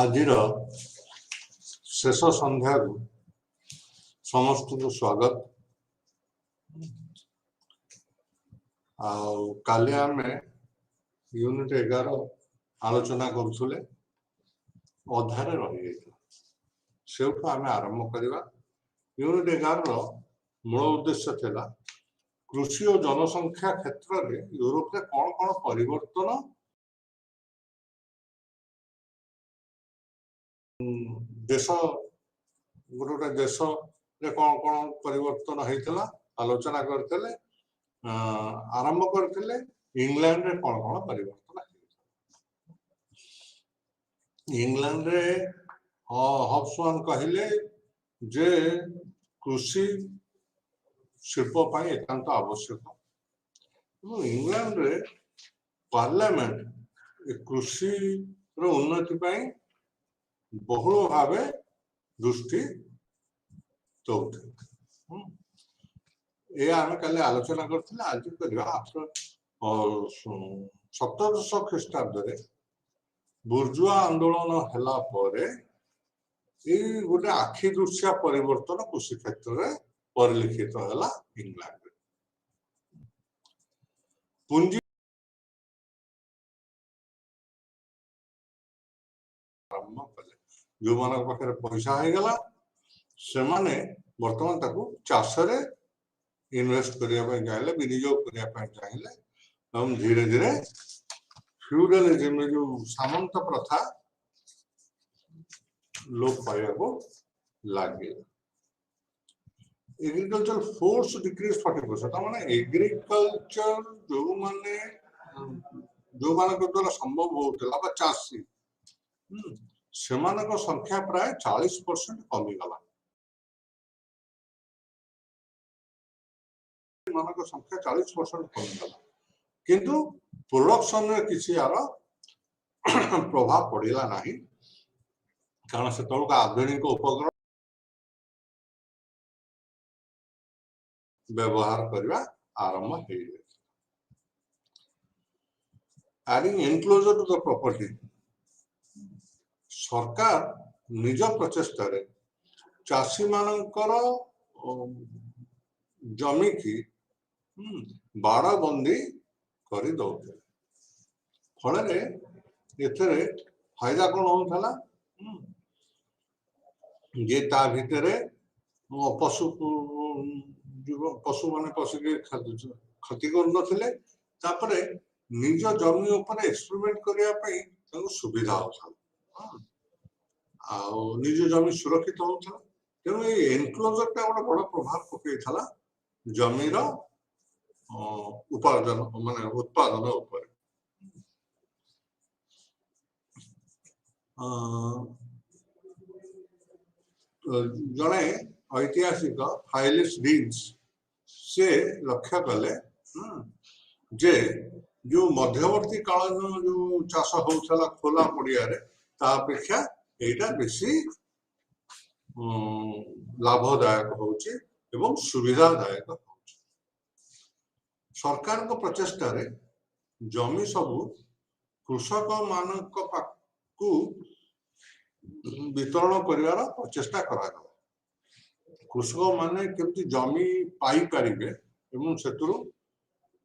ଆଜିର ଶେଷ ସନ୍ଧ୍ୟାକୁ ସମସ୍ତଙ୍କୁ ସ୍ୱାଗତ। ଆଉ କାଲି ଆମେ ୟୁନିଟ୍ 11 ଆଲୋଚନା କରୁଥିଲେ, ଅଧାରେ ରହିଯାଇଥିଲା। ସେଉଠୁ ଆମେ ଆରମ୍ଭ କରିବା। ୟୁନିଟ୍ 11ର ମୂଳ ଉଦ୍ଦେଶ୍ୟ ଥିଲା କୃଷି ଓ ଜନସଂଖ୍ୟା କ୍ଷେତ୍ରରେ ୟୁରୋପରେ କ'ଣ କ'ଣ ପରିବର୍ତ୍ତନ ଦେଶ ଗୋଟେ ଦେଶରେ କ'ଣ କ'ଣ ପରିବର୍ତ୍ତନ ହେଇଥିଲା ଆଲୋଚନା କରିଥିଲେ। ଆରମ୍ଭ କରିଥିଲେ ଇଂଲଣ୍ଡରେ କ'ଣ କ'ଣ ପରିବର୍ତ୍ତନ ହେଇଥିଲା। ଇଂଲଣ୍ଡରେ ହବ୍ସୱାନ୍ କହିଲେ ଯେ କୃଷି ଶିଳ୍ପ ପାଇଁ ଏକାନ୍ତ ଆବଶ୍ୟକ ଏବଂ ଇଂଲଣ୍ଡରେ ପାର୍ଲାମେଣ୍ଟ କୃଷିର ଉନ୍ନତି ପାଇଁ ବହୁଳ ଭାବେ ଦୃଷ୍ଟି ଦଉଥିଲେ। ଏହା ଆମେ କାଲି ଆଲୋଚନା କରିଥିଲେ। ଆଜି କରିବା 1700 ଖ୍ରୀଷ୍ଟାବ୍ଦରେ ବୁର୍ଜୁଆ ଆନ୍ଦୋଳନ ହେଲା ପରେ ଏଇ ଗୋଟେ ଆଖି ଦୃଶ୍ୟା ପରିବର୍ତ୍ତନ କୃଷି କ୍ଷେତ୍ରରେ ପରିଲକ୍ଷିତ ହେଲା ଇଂଲଣ୍ଡରେ। ପୁଞ୍ଜି ଆରମ୍ଭ କଲେ, ଯୋଉମାନଙ୍କ ପାଖରେ ପଇସା ହେଇଗଲା ସେମାନେ ବର୍ତ୍ତମାନ ତାକୁ ଚାଷରେ ଇନଭେଷ୍ଟ କରିବା ପାଇଁ ଚାହିଁଲେ, ବିନିଯୋଗ କରିବା ପାଇଁ ଚାହିଁଲେ ଏବଂ ଧୀରେ ଧୀରେ ଫ୍ୟୁଡାଲିଜିମ ଯୋଉ ସାମନ୍ତ ପ୍ରଥା ଲୋପ ପାଇବାକୁ ଲାଗିଲା। Agriculture force decrease 40%। ତାମାନେ ଏଗ୍ରିକଲଚର ଯୋଉମାନଙ୍କ ଦ୍ୱାରା ସମ୍ଭବ ହଉଥିଲା ବା ଚାଷୀ ସେମାନଙ୍କ ସଂଖ୍ୟା ପ୍ରାୟ 40% କମିଗଲା। ମାନଙ୍କ ସଂଖ୍ୟା 40% କମିଗଲା, କିନ୍ତୁ ପ୍ରୋଡକ୍ସନରେ କିଛି ଆର ପ୍ରଭାବ ପଡିଲା ନାହିଁ, କାରଣ ସେତେବେଳକୁ ଆଧୁନିକ ଉପକରଣ ବ୍ୟବହାର କରିବା ଆରମ୍ଭ ହେଇଯାଇଥିଲା। Adding enclosure to the property, ସରକାର ନିଜ ପ୍ରଚେଷ୍ଟାରେ ଚାଷୀ ମାନଙ୍କର ଜମିକି ବାଡ଼ବନ୍ଦୀ କରି ଦଉଥିଲେ। ଫଳରେ ଏଥିରେ ଫାଇଦା କ'ଣ ହଉଥିଲା ଯେ ତା ଭିତରେ ପଶୁମାନେ ପଶିକି କ୍ଷତି କରୁନଥିଲେ। ତାପରେ ନିଜ ଜମି ଉପରେ ଏକ୍ସପେରିମେଣ୍ଟ କରିବା ପାଇଁ ତାଙ୍କୁ ସୁବିଧା ହଉଥିଲା ଆଉ ନିଜ ଜମି ସୁରକ୍ଷିତ ହଉଥିଲା। ତେଣୁ ଏଇ ଏନକ୍ଲୋଜରଟା ଗୋଟେ ବଡ଼ ପ୍ରଭାବ ପକେଇଥିଲା ଜମିର ଉତ୍ପାଦନ ଉପରେ। ଜଣେ ଐତିହାସିକ ଫାଇଲିସ୍ ଡିନ୍ସ ସେ ଲକ୍ଷ୍ୟ କଲେ ଯେ ଯୋଉ ମଧ୍ୟବର୍ତ୍ତୀ କାଳୀନ ଯୋଉ ଚାଷ ହଉଥିଲା ଖୋଲା ପଡିଆରେ ତା ଅପେକ୍ଷା ଏଇଟା ବେଶୀ ଲାଭଦାୟକ ହଉଛି ଏବଂ ସୁବିଧାଦାୟକ ହଉଛି। ସରକାରଙ୍କ ପ୍ରଚେଷ୍ଟାରେ ଜମି ସବୁ କୃଷକ ମାନଙ୍କ ପାଖକୁ ବିତରଣ କରିବାର ପ୍ରଚେଷ୍ଟା କରାଗଲା। କୃଷକ ମାନେ କେମିତି ଜମି ପାଇପାରିବେ ଏବଂ ସେଥିରୁ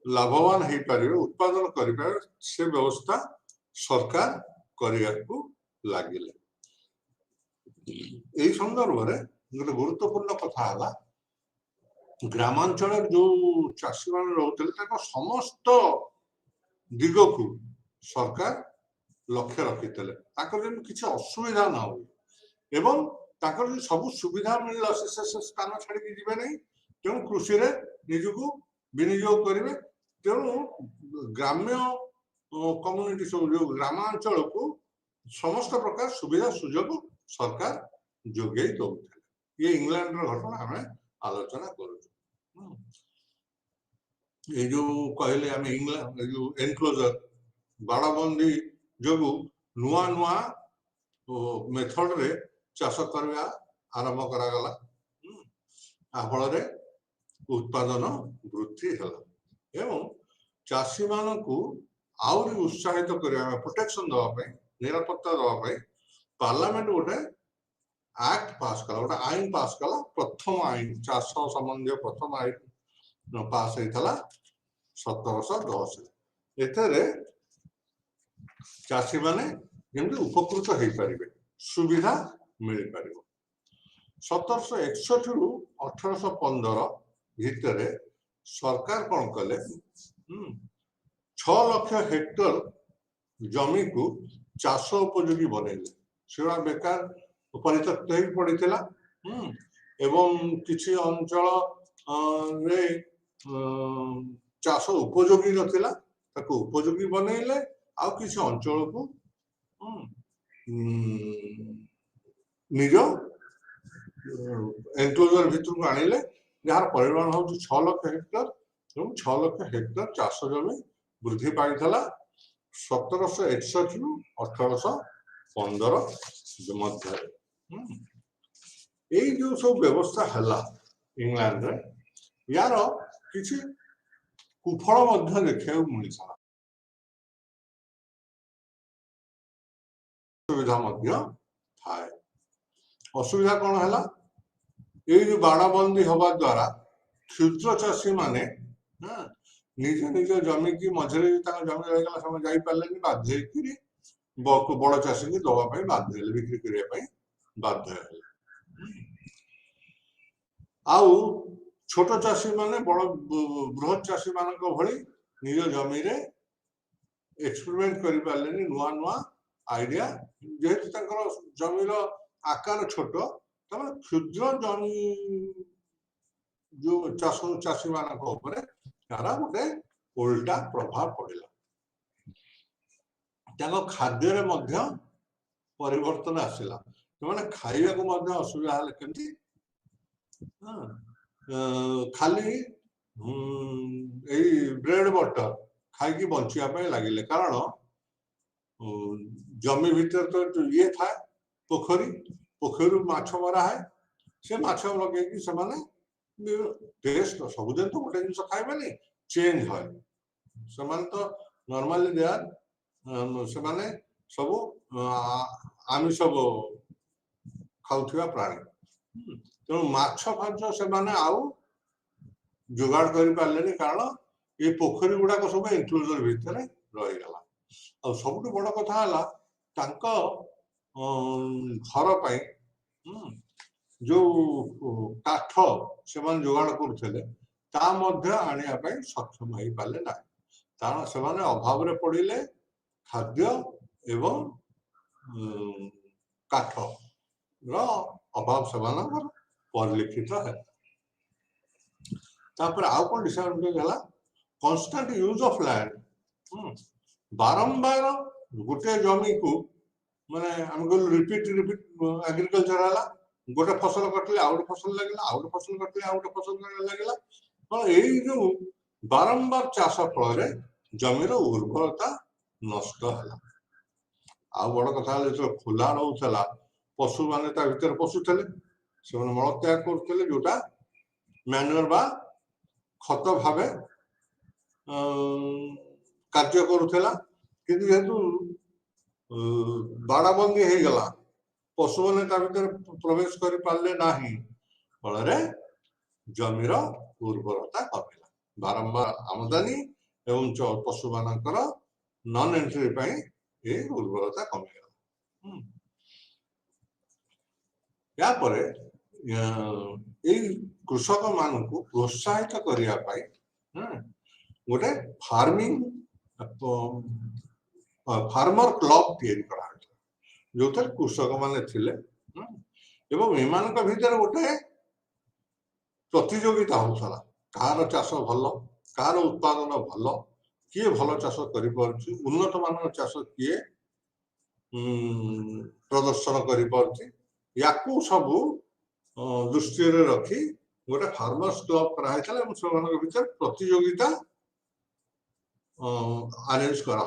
ଲାଭବାନ ହେଇପାରିବେ, ଉତ୍ପାଦନ କରିପାରିବେ, ସେ ବ୍ୟବସ୍ଥା ସରକାର କରିବାକୁ ଲାଗିଲେ। এই ସନ୍ଦର୍ଭରେ ଗୋଟେ ଗୁରୁତ୍ୱପୂର୍ଣ୍ଣ କଥା ହେଲା ଗ୍ରାମାଞ୍ଚଳରେ ଯୋଉ ଚାଷୀ ମାନେ ରହୁଥିଲେ ତାଙ୍କ ସମସ୍ତ ଦିଗକୁ ସରକାର ଲକ୍ଷ୍ୟ ରଖିଥିଲେ, ତାଙ୍କର ଯେମିତି କିଛି ଅସୁବିଧା ନ ହୁଏ ଏବଂ ତାଙ୍କର ଯଦି ସବୁ ସୁବିଧା ମିଳିଲା ସେ ସ୍ଥାନ ଛାଡ଼ିକି ଯିବେ ନାହିଁ। ତେଣୁ କୃଷିରେ ନିଜକୁ ବିନିଯୋଗ କରିବେ। ତେଣୁ ଗ୍ରାମ୍ୟ କମ୍ୟୁନିଟି ସବୁ ଯୋଉ ଗ୍ରାମାଞ୍ଚଳକୁ ସମସ୍ତ ପ୍ରକାର ସୁବିଧା ସୁଯୋଗ ସରକାର ଯୋଗେଇ ଦଉଥିଲେ। ଇଏ ଇଂଲଣ୍ଡର ଘଟଣା ଆମେ ଆଲୋଚନା କରୁଛୁ। এই ଯୋଉ କହିଲେ ଆମେ ଇଂଲଣ୍ଡ ଯୋଉ ଏନକ୍ଲୋଜର ବାଡ଼ବନ୍ଦୀ ଯୋଗୁ ନୂଆ ନୂଆ ମେଥଡରେ ଚାଷ କରିବା ଆରମ୍ଭ କରାଗଲା। ଫଳରେ ଉତ୍ପାଦନ ବୃଦ୍ଧି ହେଲା ଏବଂ ଚାଷୀ ମାନଙ୍କୁ ଆହୁରି ଉତ୍ସାହିତ କରିବା ପାଇଁ, ପ୍ରୋଟେକ୍ସନ ଦେବା ପାଇଁ, ନିରାପତ୍ତା ଦେବା ପାଇଁ पार्लियामेंट गोटे एक्ट पास कला गोटे आईन पास कला प्रथम आईन चाष संबंधी प्रथम आईन पास होता 1710 एथरे चाषी माने जेमती उपकृत हो पारे सुविधा मिल पार 1761 रु 1815 भितर सरकार कौन कले 6 लाख हेक्टर जमी को चाष उपयोगी बनैले सेवा बेकार परित्यक्त हो पड़ा एवं किसी अंचल रे चाष उपयोगी नथिला ताको उपयोगी बनैले आ किसी अंचल को निज एनक्लोजर भितर को आनिले जार परिमाण हूँ 6 लाख हेक्टर एवं 6 लाख हेक्टर चाष जमी वृद्धि पाई 1761 रु 1815 मध्य यही जो सब व्यवस्था है इंग्लैंड रे यार किसी कुफल देखा मिलता असुविधा थाए असुविधा कौन है ये जो बाड़बंदी हवा द्वारा क्षुद्र चाषी माने निज निज जमी की मझे जमी रहीगला से जापारे बाध्य बड़ चाषी की दवाई बाध्य बिक्री करने बाध्य आउ छोट चाषी माने बड़ बृहत चाषी मान भली निज जमी रे एक्सपेरिमेंट कर पारे नुआ नुआ आइडिया जेहेतु जमीर आकार छोट तब क्षुद्र जमी जो चाषी मान गोटे उल्टा प्रभाव पड़ा खाद्य परिवर्तन आसला खाइबा असुविधा केमती खाली ब्रेड बटर खाई बचापी लगे कारण जमी भीतर तो ये था पोखरी पोखरी माछ मरा है से माछ लगे टेस्ट सबुदिन तो गोटे जिन खाइबे चेंज है तो नॉर्मली देयर से सब आमिष खाऊथिबा प्राणी तेणु माछ फाच से आउ जोगाड़ कर पारे कारण ये पोखरी गुड़ाक सब एनक्लोजर भितर रहीगला आ सब बड़ कथा घर पर जो काठ से जोगाड़ करुले आने सक्षम हो पारे ना कारण से अभाव पड़े खाद्य एवं काठ अभाव से परिलक्षित है आउ कौन डिसएडवांटेज है कांस्टेंट यूज ऑफ लैंड बारंबार गोटे जमी को माने हम रिपीट एग्रीकल्चर है गोटे फसल कटले आउ गोटे फसल लगे आउ गोटे फसल कटले आउ गोटे फसल लगे यही जो बारंबार चाष फल जमीर उर्वरता नष्ट है आ बड़ कथा जो खोला रोला पशु माने भीतर पशुले से मल त्याग करुले जोटा मैन्युअर बा खत भाव कार्य करुला किंतु जेहेतु बाड़ाबंदी हो गला पशु मैंने भीतर प्रवेश कर पारे ना फल जमीर उर्वरता कमिला बारंबार आमदानी एवं पशु मानकर नॉन एंट्री ये उर्वरता कमिगला यापर कृषक मान को प्रोत्साहित करने गोटे फार्मिंग फार्मर क्लब जो कृषक माने थिले एवं एमान भीतर गोटे प्रतियोगिता होता कहार चाष भल कहार उत्पादन भल किए भल चाष कर उन्नत मान चाष किए प्रदर्शन कर सब दृष्टि रखी गोटे फार्मर्स क्लब कराई भीतर प्रतियोगिता अरेंज करा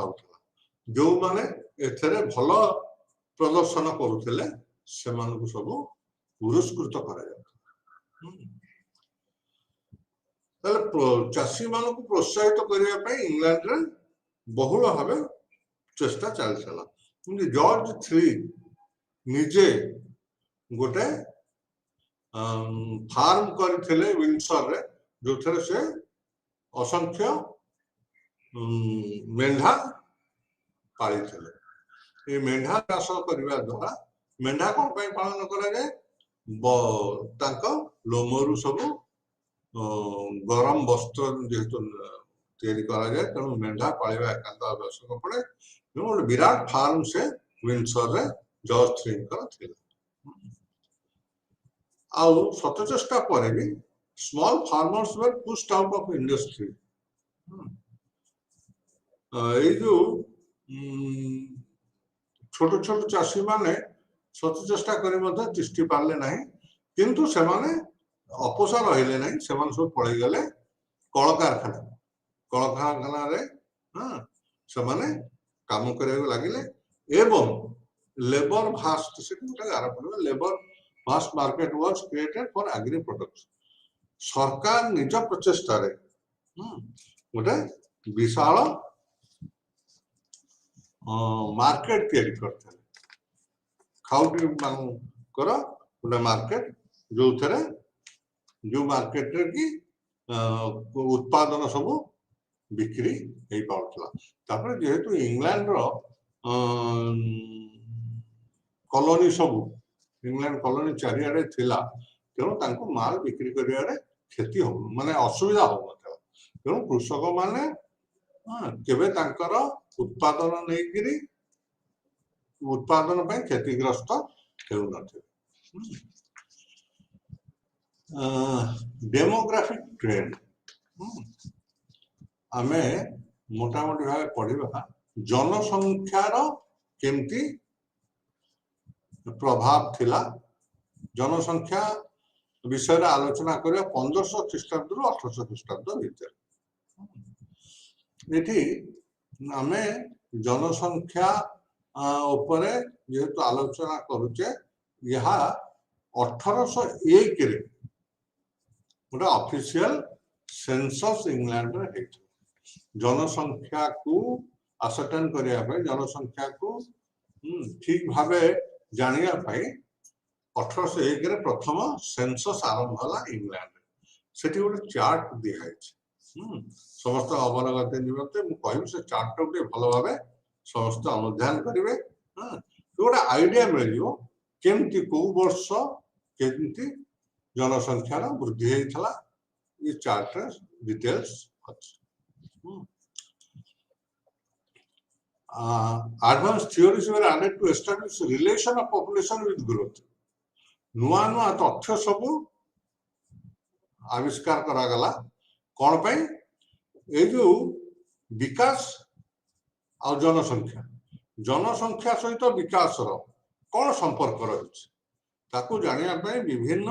जो माने एथरे भल प्रदर्शन करुले से सब पुरस्कृत चाषी मान को प्रोत्साहित करने इंग्लैंड रे बहुल भाव चेष्टा चलता जॉर्ज III निजे गोटे फार्म करथिले विंडसर रे जो थरे से असंख्य मेंढा पाली थिले। ये मेंढा चाष करबा द्वारा मेंढा कोन पय पालन करा जाय तांको लोमरु सब गरम वस्त्र जेहेतु तैयारी करा जाए तेणु मेंढा पालिबा एकांत आवश्यक पड़े गोटे विराट फार्म से विंडसर रे जॉर्ज थ्रीकर थिला। आउ शत चेष्टा पर भी small farmers were pushed out of industry. ये जो छोट छोट चाषी माने शत चेष्टा करी मध्य तिष्ठि पारले नहीं किंतु से माने अपोसा रहिले नहीं से माने सब पळै गले कल कारखाना रे से माने काम करे लागिले एवं लेबर भास्ट से गोटे गार पड़े labour vast market was created for agri products. सरकार निज प्रचेष्टा रे गोटे विशाल मार्केट तैयारी करते खाउटी मानकर गोटे मार्केट जो थरे जो मार्केट रे की उत्पादन सब बिक्री हे पाउतला। तापर जेहेतु इंग्लैंड रो कॉलोनी सब इंग्लैंड कॉलोनी चारिआडे थिला तेणु तांको माल बिक्री करियारे क्षति हो माने असुविधा हो नथला तेणु कृषक माने केबे तांकर उत्पादन नेकिरी उत्पादन पय क्षतिग्रस्त हेउ नथे। डेमोग्राफिक ट्रेंड आमे मोटा मोटी भाव पढ़ा जनसंख्यार केमती प्रभाव थिला जनसंख्या विषय आलोचना करिया 1500 ख्रीष्टाब्द रु 1800 ख्रीष्टाब्द भीतर एठी आमे जनसंख्या उपरे जेहेतु आलोचना करूचे यहा 1801 रे गोटे ऑफिशियल सेंसस इंग्लैंड रे हेतु जनसंख्या को असर्टेन करिया पे जनसंख्या को ठीक भावे जानिया पाई 1801 रे प्रथम सेंसस आरंभ हला इंग्लैंड सेठी गोटे चार्ट दिया है समस्त अवगत निमंते मु कहबी से चार्ट गोटे भलो भावे समस्त अनुध्यान करिवे गोटे आईडिया मिल जिवो केमती को वर्ष केमती जनसंख्या रो वृद्धि हेथला ये चार्ट रे डिटेल्स अछि। Advanced theories were added to establish relation of population with growth. नुआ नुआ तथ्य सब आविष्कार करा गला कौन पे ए जो विकास और जनसंख्या सहित विकास रो कौन संपर्क रही ताकू जानिया पे विभिन्न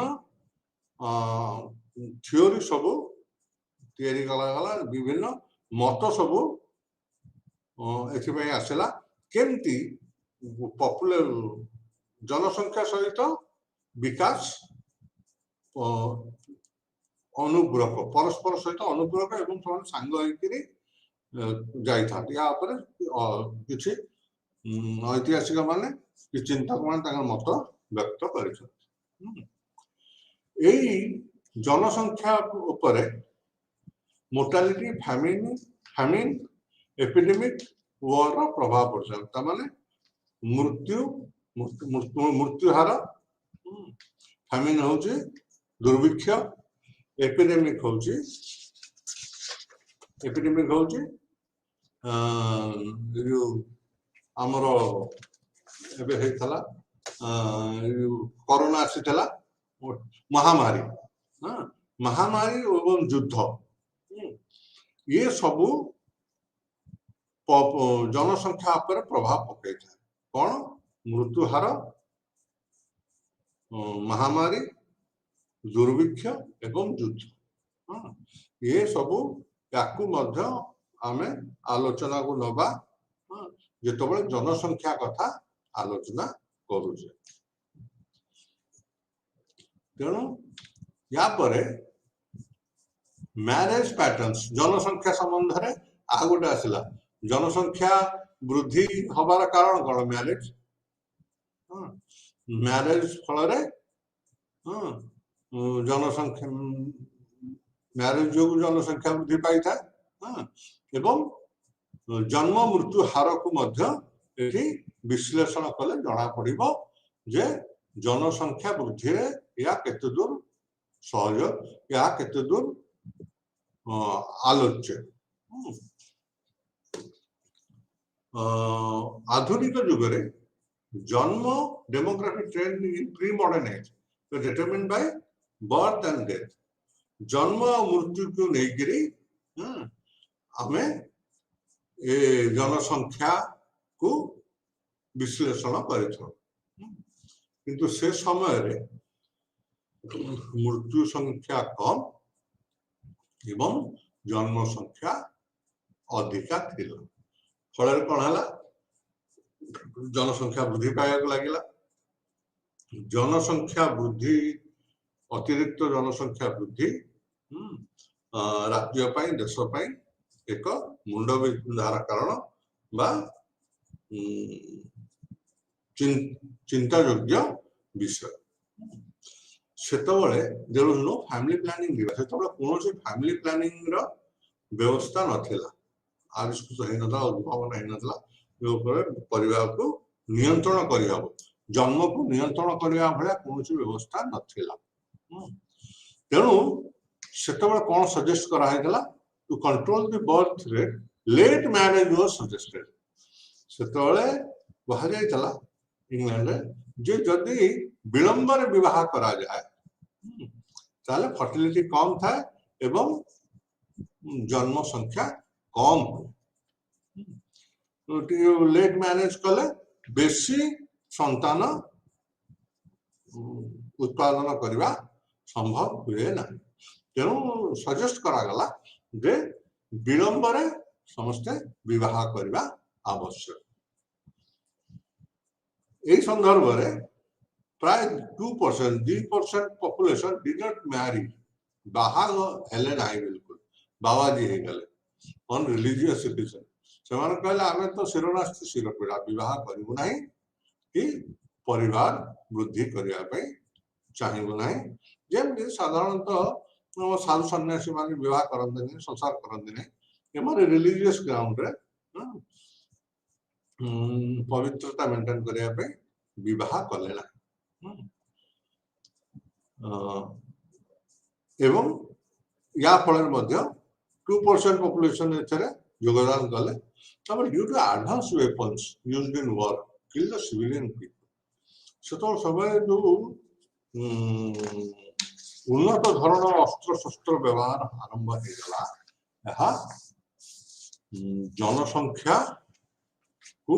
थियोरी सब तैयारी करा गला विभिन्न मत सब एथि आसला केमती पॉपुलर जनसंख्या सहित विकास अनुपूरक परस्पर सहित अनुपूरक एवं सब सांग होइकरी जाई था या ऊपर किछि ऐतिहासिक माने कि चिंतक मान तांगर मत व्यक्त करिछ। एई जनसंख्या ऊपर मोर्टालिटी फैमिन एपिडेमिक वॉर प्रभाव पड़ता माने मृत्यु हार फैमिन होची दुर्भिक्ष एपिडेमिक होची जो हमरो एबे हेतला कोरोना आसीतला महामारी महामारी एवं युद्ध ये सबू जनसंख्या पर प्रभाव पकई था कौन मृत्यु हार महामारी दुर्भिक्ष एवं युद्ध ये सबू याकू मध्य आमे आलोचना को नबा जेतबळे जनसंख्या कथा आलोचना करूचे तेणु या परे मैरेज पैटर्न्स जनसंख्या संबंध रे आ गोटे आसला जनसंख्या वृद्धि हबार कारण कौन मैरेज ମ୍ୟାରେଜ ଫଳରେ जनसंख्या ମ୍ୟାରେଜ ଯୋଗୁଁ जनसंख्या ବୃଦ୍ଧि ପାଇଥାଏ ଏବଂ जन्म मृत्यु हार को मध्य एठी विश्लेषण कले जना पड़िबो जे जनसंख्या वृद्धि रे या केते दूर सहयोग या केते दूर आलोच्य आधुनिक युग रे जन्म demographic trend in pre modern age to determined by birth and death जन्म और मृत्यु को लेकरी हमें ए जनसंख्या को विश्लेषण करिथो किंतु से समय रे मृत्यु संख्या कम एवं जन्म संख्या अधिका थिला फल कौन है जनसंख्या वृद्धि पाया लगिला जनसंख्या वृद्धि अतिरिक्त जनसंख्या वृद्धि राज्य पाई देश पाई एक मुंड विधार कारण बा चिंता योग्य विषय सेतबळे there was no family planning दिवा सेतबळे कोनोसी फैमिली प्लानिंग रो व्यवस्था नथिला आविष्कृत हे नथला उद्भावन हे नथला जो परिवार को नियंत्रण करि हबो जन्म को नियंत्रण करिया भला कोनोसी व्यवस्था नथिला तेणु सेतबळे कोन सजेस्ट करा हेतला to control the birth rate late marriage was suggested सेतबळे कहा जायतला इंग्लैंड रे जे जदी विलंब रे विवाह करा जाय ताले फर्टिलिटी कम था एवं जन्म संख्या कम लेट मैरिज कले बेसी संतान उत्पादन करवा संभव हुए ना तेणु सजेस्ट करा गला जे विलंब रे समस्ते विवाह करवा आवश्यक ए संदर्भ रे प्राय 2% पॉपुलेशन डिड नॉट मैरी बाहा हेले नाही बिल्कुल बाबाजी हे गले ऑन रिलीजियस सिटीजन सेमान कहले आमे तो शिरोनास्ति शिरोपीड़ा विवाह करिबु नाही कि परिवार वृद्धि करिया पे चाहिबु नाही जेम साधारणतः साधु सन्यासी माने विवाह करंते नहीं संसार करंते नहीं एमारे रिलीजियस ग्राउंड रे पवित्रता मेंटेन करिया पे विवाह कले ना एवं या फल मध्य 2% पॉपुलेशन एथरे योगदान कले तब due to advance weapons used in war kill the civilian people सेतो समय जो उन्नत धरण अस्त्र शस्त्र व्यवहार आरंभ हो गला यह जनसंख्या को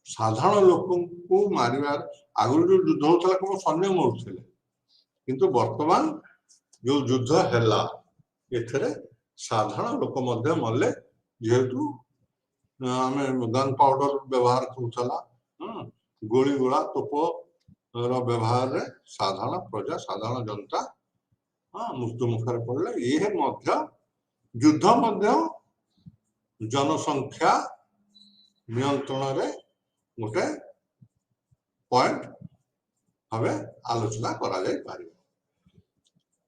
साधारण लोक को मारिवार आगुल जो युद्ध होता को सैन्य मरुले किंतु वर्तमान जो युद्ध हैला एथरे साधारण लोक मध्य मले जेहेतु आमे गन पाउडर व्यवहार करूला गोली गोला तोप रो व्यवहार रे साधारण प्रजा साधारण जनता मृत्यु मुखर पड़े ये मध्य युद्ध मध्य जनसंख्या नियंत्रण रे गोटे पॉइंट भावे आलोचना करा जाय पारि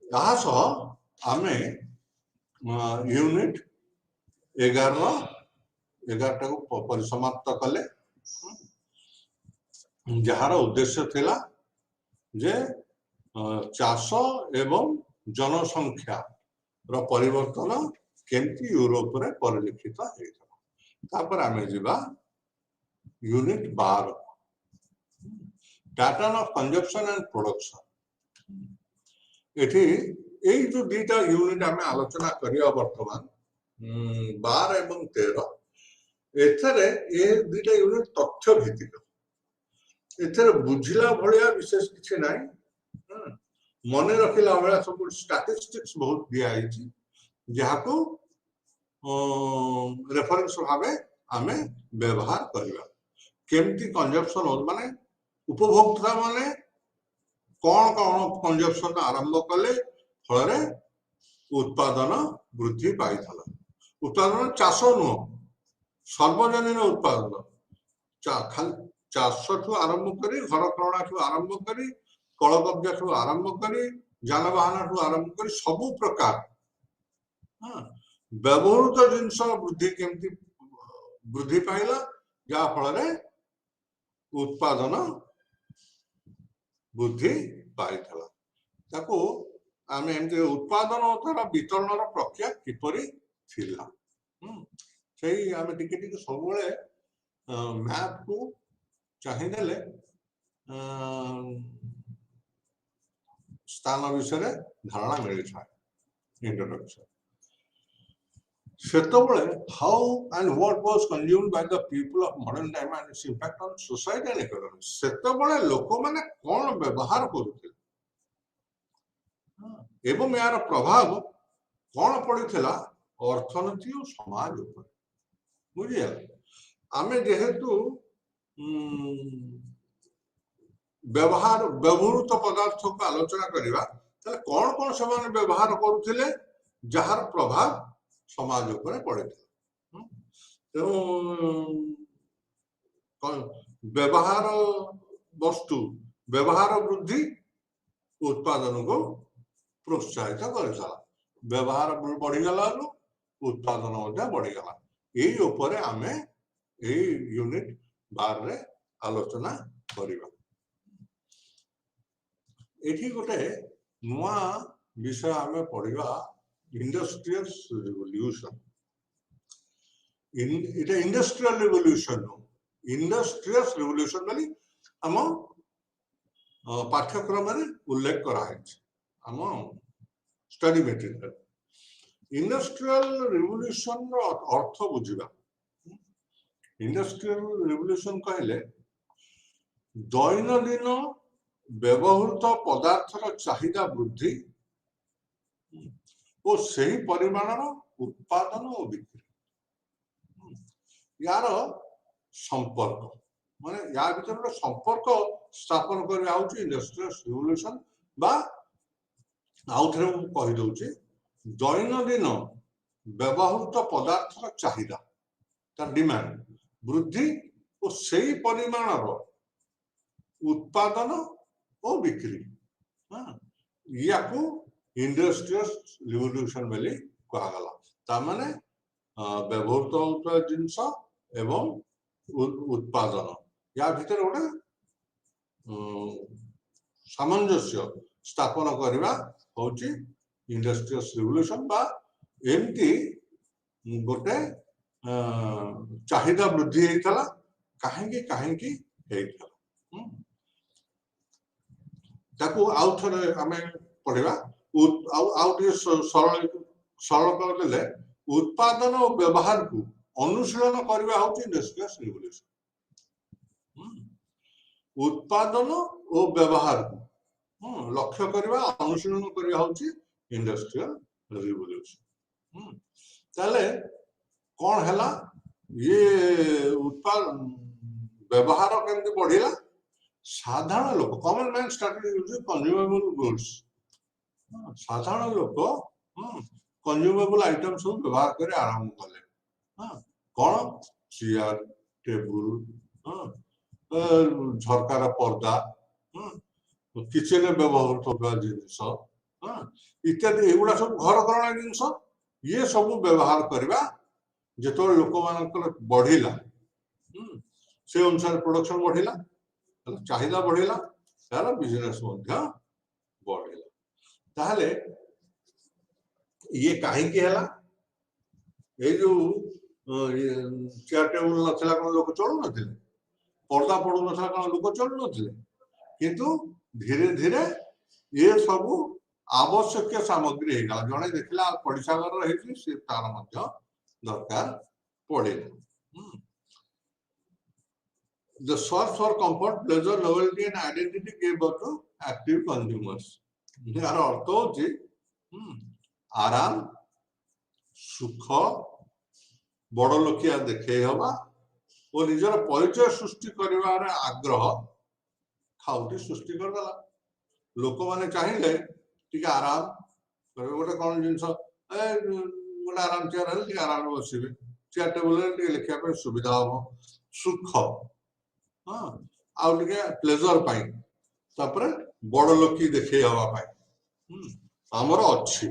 यहा सह आमे यूनिट 11 को परिसमाप्त कले जार उद्देश्य थिला जे चाष एवं जनसंख्या रो परिवर्तन केमती यूरोप रे परिलक्षित हेता तापर आमे जिबा unit 12 pattern of consumption and production एठी ए जो दुटा यूनिट आमे आलोचना करिया वर्तमान 12 एवं 13 एथरे ए दुटा यूनिट तथ्य भित्तिक एथरे बुझिला भलिया विशेष किछि नाही मने रखिला भलिया सब स्टैटिस्टिक्स बहुत दिया आइछि जहाको रेफरेंस भाबे आमे व्यवहार करबा केमती कंजप्शन हो माने उपभोक्ता माने कौन कौन कंजप्शन आरंभ कले फल उत्पादन वृद्धि पाई उत्पादन चाष नुह सर्वजनीन उत्पादन ଚାଷ ଠୁ ଆରମ୍ଭ କରି ଘର କରଣା ଠୁ ଆରମ୍ଭ କରି କଳ କବ୍ଜା ଠୁ ଆରମ୍ଭ କରି ଯାନବାହନ ଠୁ ଆରମ୍ଭ କରି ସବୁ ପ୍ରକାର ବ୍ୟବହୃତ ଜିନିଷ ବୃଦ୍ଧି କେମିତି ବୃଦ୍ଧି ପାଇଲା, ଯାହା ଫଳରେ ଉତ୍ପାଦନ ବୃଦ୍ଧି ପାଇଥିଲା। ତାକୁ ଆମେ ଏମିତି ଉତ୍ପାଦନ ତାର ବିତରଣର ପ୍ରକ୍ରିୟା କିପରି ଥିଲା, ସେଇ ଆମେ ଟିକେ ଟିକେ ସବୁବେଳେ ମ୍ୟାପ କୁ ଚାହିଁଦେଲେ ସ୍ଥାନ ବିଷୟରେ ଧାରଣା ମିଳିଥାଏ। ଇଣ୍ଟ୍ରୋଡକ୍ସନ ସେତେବେଳେ how and what was consumed by the people of modern time and its impact on society and economy, ସେତେବେଳେ ଲୋକମାନେ କଣ ବ୍ୟବହାର କରୁଥିଲେ ଏବଂ ଏହାର ପ୍ରଭାବ କଣ ପଡିଥିଲା ଅର୍ଥନୀତି ଓ ସମାଜ ଉପରେ। ବୁଝିଗଲା? ଆମେ ଯେହେତୁ ବ୍ୟବହୃତ ପଦାର୍ଥକୁ ଆଲୋଚନା କରିବା, ତାହେଲେ କଣ କଣ ସେମାନେ ବ୍ୟବହାର କରୁଥିଲେ ଯାହାର ପ୍ରଭାବ ସମାଜ ଉପରେ ପଡିଥିଲା। ତେଣୁ ବ୍ୟବହାର ବସ୍ତୁ ବ୍ୟବହାର ବୃଦ୍ଧି ଉତ୍ପାଦନକୁ ପ୍ରୋତ୍ସାହିତ କରିଥିଲା। ବ୍ୟବହାର ବଢିଗଲାରୁ ଉତ୍ପାଦନ ମଧ୍ୟ ବଢିଗଲା। ଏଇ ଉପରେ ଆମେ ଏଇ ୟୁନିଟ 12 ରେ ଆଲୋଚନା କରିବା। ଏଠି ଗୋଟେ ନୂଆ ବିଷୟ ଆମେ ପଢିବା, ଇଣ୍ଡଷ୍ଟ୍ରିଆଲ ରିଭଲ୍ୟୁସନ। এটা ইন্ডাস্ট্রিয়াল রিভলিউশন, ইন্ডাস্ট্রিয়াল রিভলিউশন মানে ଆମ ପାଠ୍ୟକ୍ରମରେ ଉଲ୍ଲେଖ କରାଯାଇଛି ଆମ ଷ୍ଟଡି ମେଟେରିଆଲ। ଇଣ୍ଡଷ୍ଟ୍ରିଆଲ ରିଭଲ୍ୟୁସନର ଅର୍ଥ ବୁଝିବା। ଇଣ୍ଡଷ୍ଟ୍ରିଆଲ ରିଭଲ୍ୟୁସନ କହିଲେ ଦୈନନ୍ଦିନ ବ୍ୟବହୃତ ପଦାର୍ଥର ଚାହିଦା ବୃଦ୍ଧି ଓ ସେହି ପରିମାଣର ଉତ୍ପାଦନ ଓ ବିକ୍ରି। यार संपर्क माने या भीतर गोटे संपर्क स्थापन करिया होची इंडस्ट्रियल रिवोल्यूशन बा आउथरे मु कहि दउची दैनंदिन व्यवहृत पदार्थर चाहिदा तार डिमांड वृद्धि और सेही परिमाणर उत्पादन और बिक्री। याकू इंडस्ट्रियल रिवोल्यूशन बेली कहा गला। ता माने व्यवहृत होता जिनस एवं उत्पादन या भीतर गोटे सामंजस्य स्थापन करवा होची इंडस्ट्रियल रिवोल्यूशन बा एमती गोटे चाहिदा वृद्धि हेतला काहेकि काहेकि हेतला। ताकू आउ थरे हमें पढ़िबा आउ टे सरल सरल कर देले उत्पादन और व्यवहार को अनुशीलन करवा होची इंडस्ट्रियल रिवोल्यूशन। उत्पादन और व्यवहार को लक्ष्य करवा अनुशीलन करवा होची इंडस्ट्रियल रिवोल्यूशन। ताले कौन हैला ये उत्पादन व्यवहार केमती बढ़िला, साधारण लोक common man started using consumable goods. साधारण लोक कंज्यूमेबल आइटम सब व्यवहार करे आरंभ कले। कौन चेयर टेबुल झरकार पर्दा किचन व्यवहृत होगा जिनस इत्यादि एगुड़ा सब घर करणा जिनस ये सब व्यवहार करवा जो लोक मान बढ़िला से अनुसार प्रोडक्शन बढ़िला चाहिदा बढ़िला तार बिजनेस बढ़िला। ताहले ये कहीं ये जो चेयर टेबुल नथिला कोन लोक चलु नथिले, पर्दा पडु नथिला कोन लोक चलु नथिले, किंतु धीरे धीरे ये सब आवश्यक सामग्री हे गला। जणे देखला पडिसा घर रहिछि से तार मध्य दरकार पड़ेला। The search for comfort, pleasure, novelty and identity gave birth to active consumers. यार अर्थ होछि आराम सुख बड़ लोकिया देखे हवा और निजर परिचय सृष्टि करिवार आग्रह खाउटी सृष्टि करदेला। लोक माने चाहिए टिके आराम करे गोटे कौन जिनस गोटे आराम चेयर हेले आराम बसिबे, चेयर टेबुल लिखा सुविधा हम सुख हाँ आउ टिके प्लेजर पाई तापरे बड़ लोकी देखै हवा पाई हमर अछि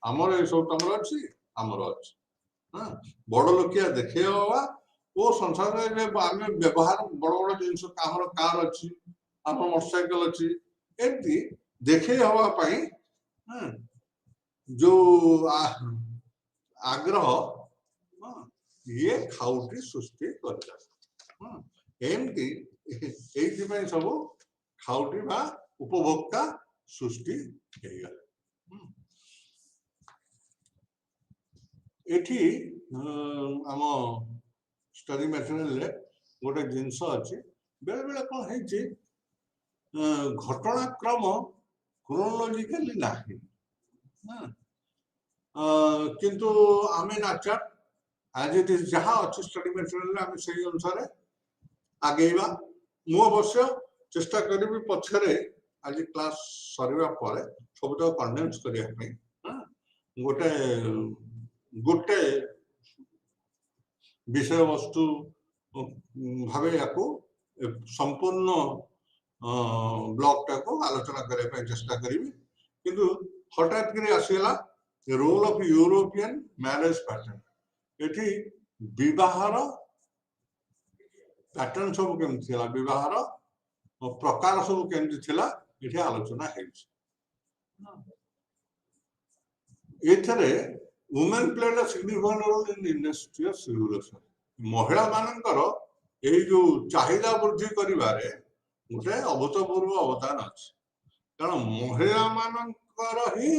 हमर ए सब तमर अछि हमर अछि हाँ बड़ लोकिया देखै हवा ओ संसार में आमे व्यवहार बड़ बड़ जिंस हमर कार अछि हमर मोटरसाइकिल अछि एमती देखै हवा पाई हाँ जो आग्रह हाँ ये खाउटी सृष्टि करला हाँ एमती एइथि पई सब खाउटी बा उपभोक्ता सृष्टि हेगला एठी आम स्टडी मटेरियल रे गोटे जिंस अछि बेले बेले कोन है जे घटनाक्रम क्रोनोलॉजिकली नाही किंतु आमे नाचा आज इट इज जहाँ अच्छी स्टडी मटेरियल आम से अनुसार आगेवा मु अवश्य चेष्टा करी पछरे आज क्लास सरवा पर सब तो कंडेंस करिया पे गोटे गोटे विषय वस्तु भावे याको संपूर्ण ब्लॉक टाको आलोचना करे पे चेष्टा करी किंतु हठात करे आसीला role of European marriage pattern एठी विवाहर पैटर्न सब केमति थिला विवाहर प्रकार सब केमति थिला एठी आलोचना हेछि एथरे women played a significant role in industrial revolution महिला मानकर एई जो चाहिदा वृद्धि करिवारे गोटे अभूतपूर्व अवदान अछि कारण महिला मानकर ही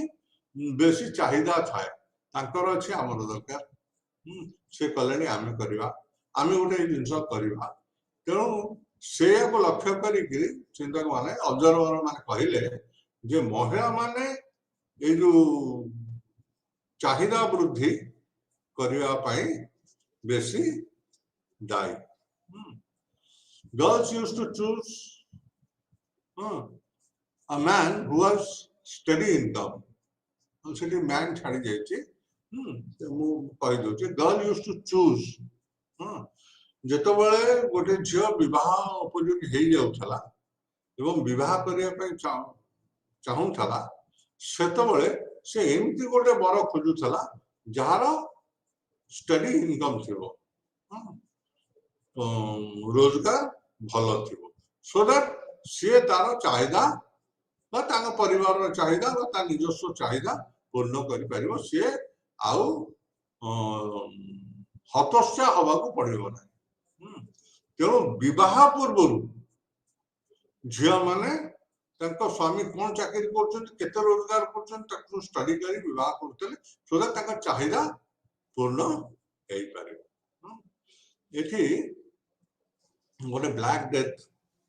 बेसी चाहिदा थाए तांकर अछि हमर दरकार से कलेनी आमे करिवा आमे गोटे जिंस करिवा तेणु से को लक्ष्य करिक चिंतक माने ऑब्जर्वर माने कहले जे महिला माने ए जो चाहिदा वृद्धि करिवा पाई बेसी दायी girls used to choose a man who was steady income Sethi man छाड़ी जाइए मु कहि दउछि गर्ल यूज्ड टू चूज जेतबेले गोटे झियो विवाह उपयोगी हेई जाउथला एवं विवाह करिया पई चाहुथला सेतबेले से एमती गोटे बर खोजुथला जहार स्टडी इनकम थिबो रोजगार भल थिबो सो दैट से तार चाहिदा बा तांग परिवार चाहिदा बा ता निजस्व चाहिदा पूर्ण करि परिबो से आउ हतोत्साह हवाको पड़िबो ना तेणु विवाह पूर्व झिया माने तांको स्वामी कौन चाकरी करछन केते रोजगार करछन ताको स्टडी करी विवाह करतले सो दैट तांका चाहिदा पूर्ण हेई परिबो एठी गोटे ब्लैक डेथ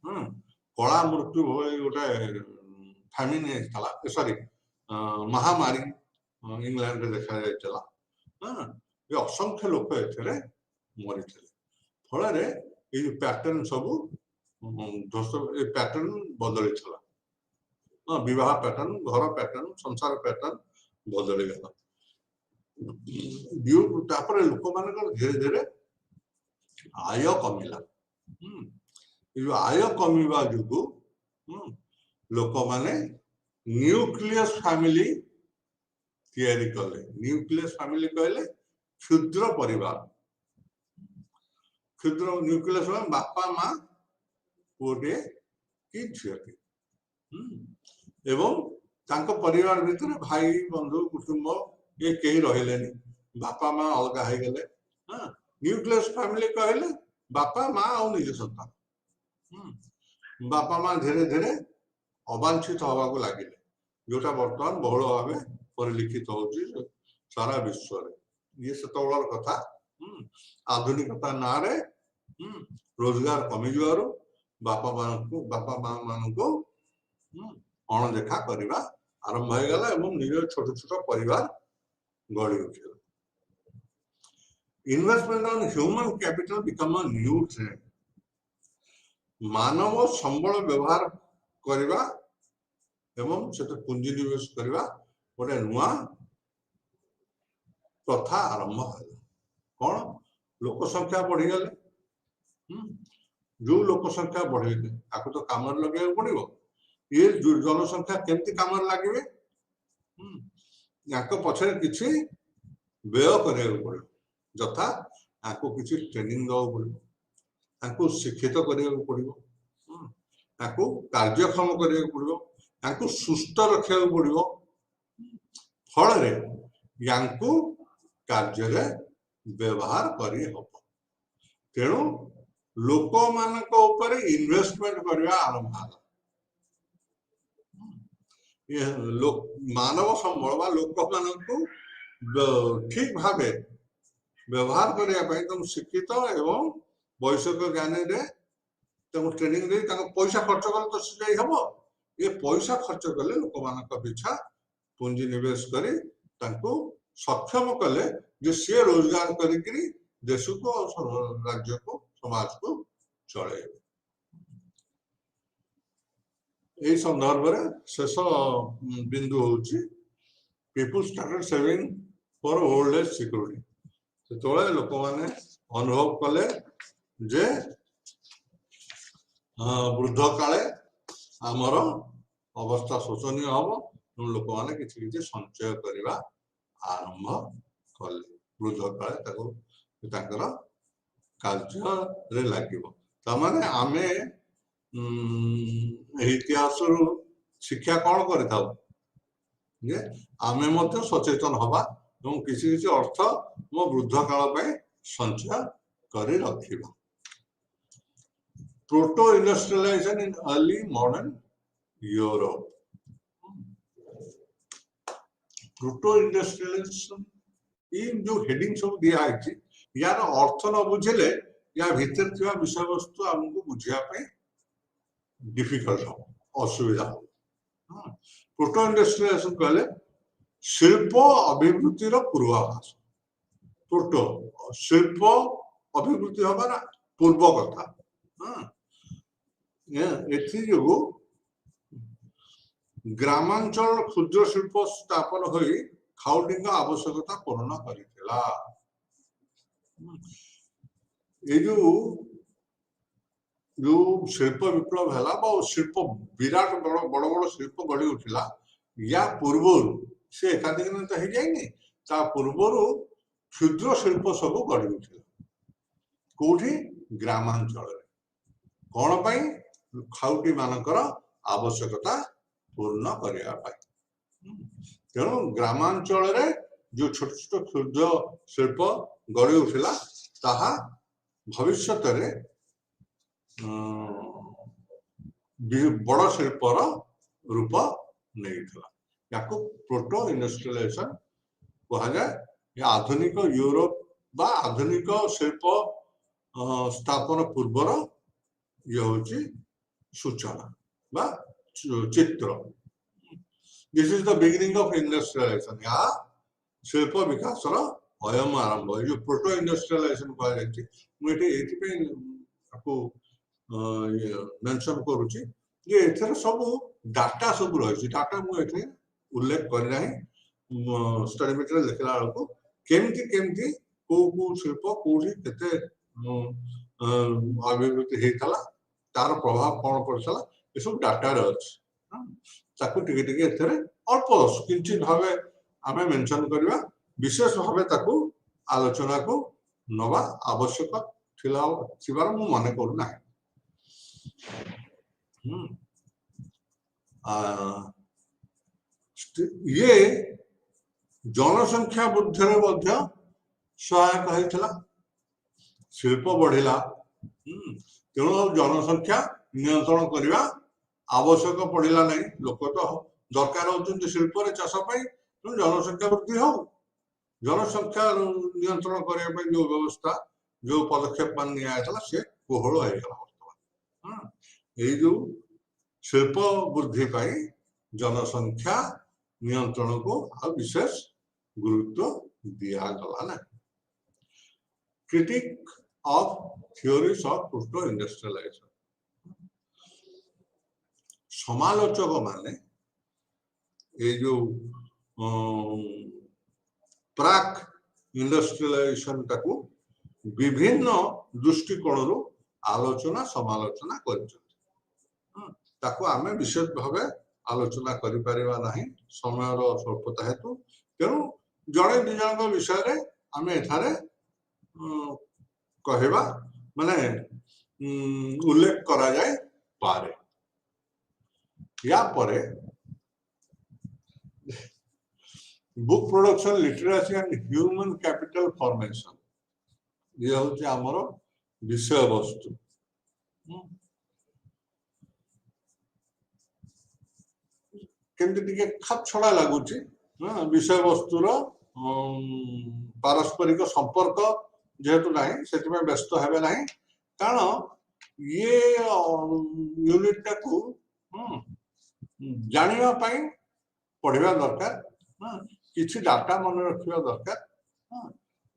कला मृत्यु गोटे फैमिन थला सॉरी महामारी इंग्लैंड रे देखा जायतला ये असंख्य लोक एथरे मरि थले फल रे ए पैटर्न सब ए पैटर्न बदली थला विवाह पैटर्न घर पैटर्न संसार पैटर्न बदली गला ड्यू तापर लोक मानकर धीरे धीरे आय कमिला जो आय कमिबा जुगु लोक माने न्यूक्लियस फैमिली तैयारी कले न्यूक्लियस फैमिली कहले क्षुद्र परिवार क्षुद्र न्यूक्लियस में बापा माँ पुटे कि झियटी एवं तांको परिवार भितर भाई बंधु कुटुंब ये कहीं रहिलेनी बापा माँ अलग हो गले न्यूक्लियस फैमिली कहले बापा माँ और निज संतान बापा माँ धीरे धीरे अवांछित हवा को लगे जोटा बर्तमान बहुल भाव परिलिखित होची सारा विश्व रे ये सेतबेलर कथा आधुनिकता ना रे रोजगार कमी जुआरो बापा माँ मानको अणदेखा करवा आरंभ हो गला एवं निज छोट छोट परिवार गढ़ी उठिला investment on human capital become a new trend मानव संबल व्यवहार करवा एवं से पुंजी निवेश करवा गोटे नुआ प्रथा आरंभ है कौन लोक संख्या बढ़ीगले जो लोक संख्या बढ़े आपको तो काम लगे पड़ो ये जनसंख्या केमती काम लगे या पछरे किसी व्यय करा पड़ो यथा आपको किसी ट्रेनिंग दवा पड़ो शिक्षित करा पड़ो कार्यक्षम करा पड़ो सुस्थ रखा पड़ो फल या कार्य व्यवहार करी हम तेणु लोक मान इन्वेस्टमेंट करने आरंभ मानव संबल लोक मान ठीक भाव व्यवहार करने तुम शिक्षित एवं वैषयिक ज्ञान ट्रेनिंग दे पैसा खर्च कले तो सीधे हम ये पैसा खर्च कले लोक मान पिछा पुंजी निवेश कर सक्षम कले जे सी रोजगार करी देश को राज्य को समाज को चले यही संदर्भ में शेष बिंदु हूँ people started saving for old age security जो लोक मैंने अनुभव कले जे वृद्ध काले आमर अवस्था शोचनीय हम लोक मैंने किसी संचय करने आरंभ कले वृद्ध काले कार्य लगे आमे इतिहास शिक्षा कौन कर आमे सचेतन हवा किसी किसी अर्थ मो वृद्ध काल संचय कर रखा proto industrialization in early modern Europe proto industrialization in जो हेडिंग सब दिया यार अर्थ न बुझे या भीतर थी विषय वस्तु आमको बुझापी डिफिकल्ट हो असुविधा हो प्रोटो इंडस्ट्रियलाइजेशन कहले शिल्प अभिवृद्धि पूर्वाभास प्रोटो शिल्प अभिवृद्धि हमारा पूर्व कथा जो ग्रामांचल क्षुद्र शिल्प स्थापन हो खाउटी आवश्यकता पूर्ण करिथिला ये जो शिल्प विप्लव है शिल्प विराट बड़ बड़ बड़ शिल्प गढ़ी उठिला या पूर्व से एकाधिक तो हो जाए ता पूर्व क्षुद्र शिल्प सब गढ़ी उठिला कौटी ग्रामांचल कौन पाई खाउटी मानकर आवश्यकता पूर्ण करने तेणु ग्रामांचल जो छोट छोट क्षुद्र शिल्प गढ़ी उठिला ताहा भविष्य बड़ शिल्पर रूप नहीं या प्रोटो इंडस्ट्रियलाइजेशन कहा जाए आधुनिक यूरोप बा आधुनिक शिल्प स्थापन पूर्वर ये हूँ सूचना बा चित्र this is the beginning of industrialization या शिल्प विकास अयम आरंभ जो प्रोटो इंडस्ट्रियलाइजेशन कहुई मेंशन करुच्ची एथर सब डाटा सब रही डाटा मुझे उल्लेख करना स्टडी मटेरियल देखला बेलू केमती केमती को शिल्प कौटी केते अभिवृद्धि होता तार प्रभाव कौन पड़ा ये सब डाटा अच्छी टिके टिके अल्प किंचित भाव आम मेंशन करवा विशेष भाव आलोचना को नवा आवश्यक थिबार मु मन करूना ये जनसंख्या वृद्धि सहायक होता शिल्प बढ़िला तेणु जनसंख्या नियंत्रण करने आवश्यक पड़ा नहीं लोक तो दरकार होती शिल्प चाष जनसंख्या वृद्धि हो जनसंख्या नियंत्रण करने जो व्यवस्था जो पदक्षेप मान निया सी कोहल होगा बर्तमान ये जो शिल्प वृद्धि पाई जनसंख्या नियंत्रण को विशेष गुरुत्व दिगला ना critic of theories of proto industrialization समालोचक माने ये जो प्राक इंडस्ट्रियलाइजेशन टाकू विभिन्न दृष्टिकोण आलोचना समालोचना ताको आमे विशेष भावे आलोचना करि परिबा नाही समयर स्वल्पता हेतु तेणु जड़े दि जन विषय रे आमे एठारे कहवा माने उल्लेख करा जाए पारे या परे book production literacy and human capital formation ये हूँ आमर विषय वस्तु केमती खाप छड़ा लगुच विषय वस्तुर पारस्परिक संपर्क जेहेतु ना से व्यस्त हे ना कारण ये यूनिट टाकू जानिया पढ़ा दरकार किसी डाटा मन रखा दरकार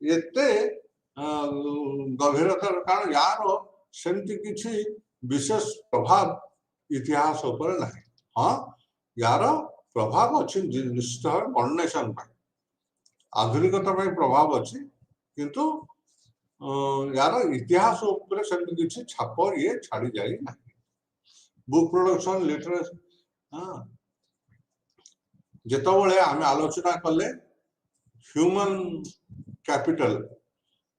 एते गभीरता कारण यार सेमती किसी विशेष प्रभाव इतिहास उपर ना हाँ यार प्रभाव अच्छी निश्चित भाव गणनेशन आधुनिकता प्रभाव अच्छी किंतु यार इतिहास उपर सेमती किसी छाप ये छाड़ी जाए ना बुक प्रोडक्शन लिटरेसी जिते आम आलोचना कले ह्यूमन कैपिटल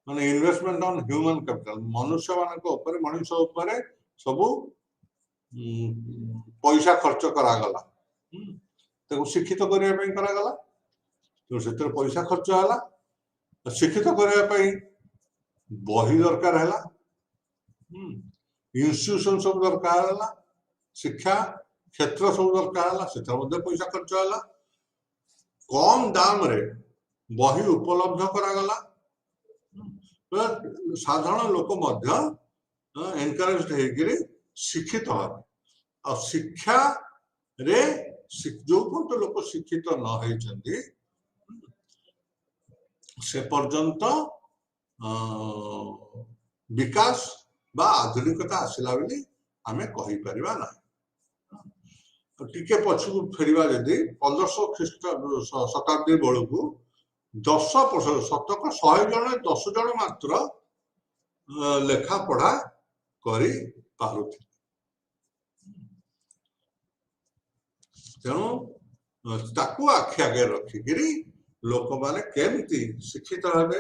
माने इन्वेस्टमेंट ऑन ह्यूमन कैपिटल मनुष्य मान मनुष्य उपरे सबू पैसा खर्च करागला शिक्षित करागला से पैसा खर्च है शिक्षित करने बही दरकार है इंस्टीट्यूशन सब दरकार है शिक्षा क्षेत्र सब दरकार है से पैसा खर्च है कम दाम रे बही उपलब्ध करागला साधारण लोक एनकरेज होकर शिक्षित हो शिक्षा रे जो पर्यंत लोक शिक्षित न होती से पर्यंत विकास बा आधुनिकता आसला बोली आमे कहि परिबा ना टिके पछकु फेरिबा जदि 1500 ख्रीष्ट शताब्दी बेलू 10% शतक 100 जन 10 जन मात्र लेखा पढ़ा करी पारुथि तेणु ताकू आखि आगे रखिकी लोक माने केमती शिक्षित हेबे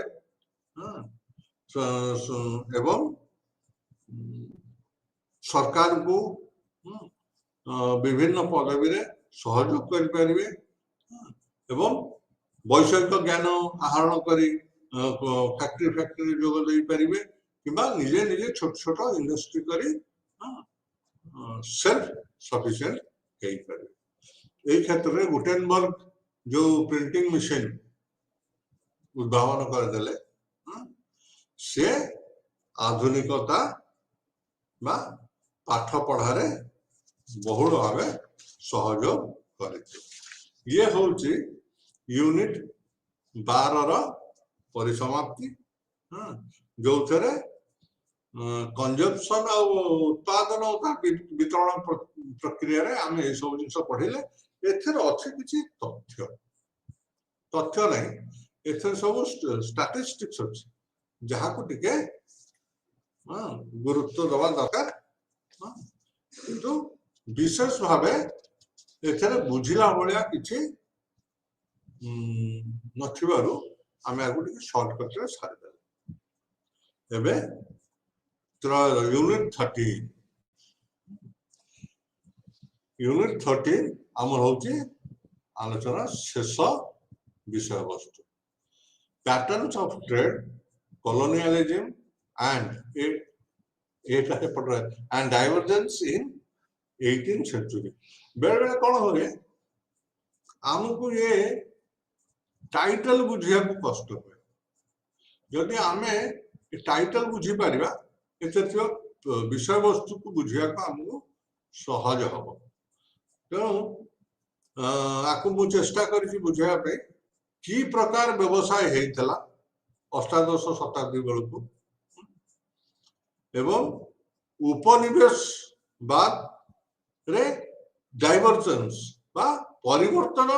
एवं सरकार को विभिन्न पदवी रे सहयोग कर परिबे एवं वैषयिक ज्ञान आहरण करी फैक्ट्री जोग दे परिबे किबा निजे निजे छोट छोट इंडस्ट्री करी सेल्फ सफिशिएंट कई परिबे एई क्षेत्र रे गुटेनबर्ग जो प्रिंटिंग मशीन उद्भावन कर देले से आधुनिकता बा पाठ पढ़ारे बहुल भाव सहयोग करते ये हूँ यूनिट 12 परिसमाप्ति जो थे कंजम्पशन और उत्पादन वितरण प्रक्रिया रे आम ये सब जिन पढ़ले अच्छे किसी तथ्य तथ्य नहीं एथर सब स्टैटिस्टिक्स अच्छे जहाँ को टिके गुरुत्व दवा दरकार किंतु विशेष भाव एथरे बुझिला भलिया किछि नथिबारु आमे आगु टिके शॉर्टकट रे सारि देले एबे यूनिट 13 आमर होची आलोचना शेष विषय वस्तु patterns of trade colonialism and divergence in 18th century बेले बेले कौन हो गए आमको ये टाइटल बुझिया को कष्ट हुए जदि आमे टाइटल बुझी पारिबा एते विषय वस्तु को बुझिया को हमको सहज हबो तेणु आकु मु चेष्टा करी बुझाया पे की प्रकार व्यवसाय हेइतला अष्टादश शताब्दी बेलू एवं उपनिवेश बाद रे डाइवर्जेंस बा परिवर्तन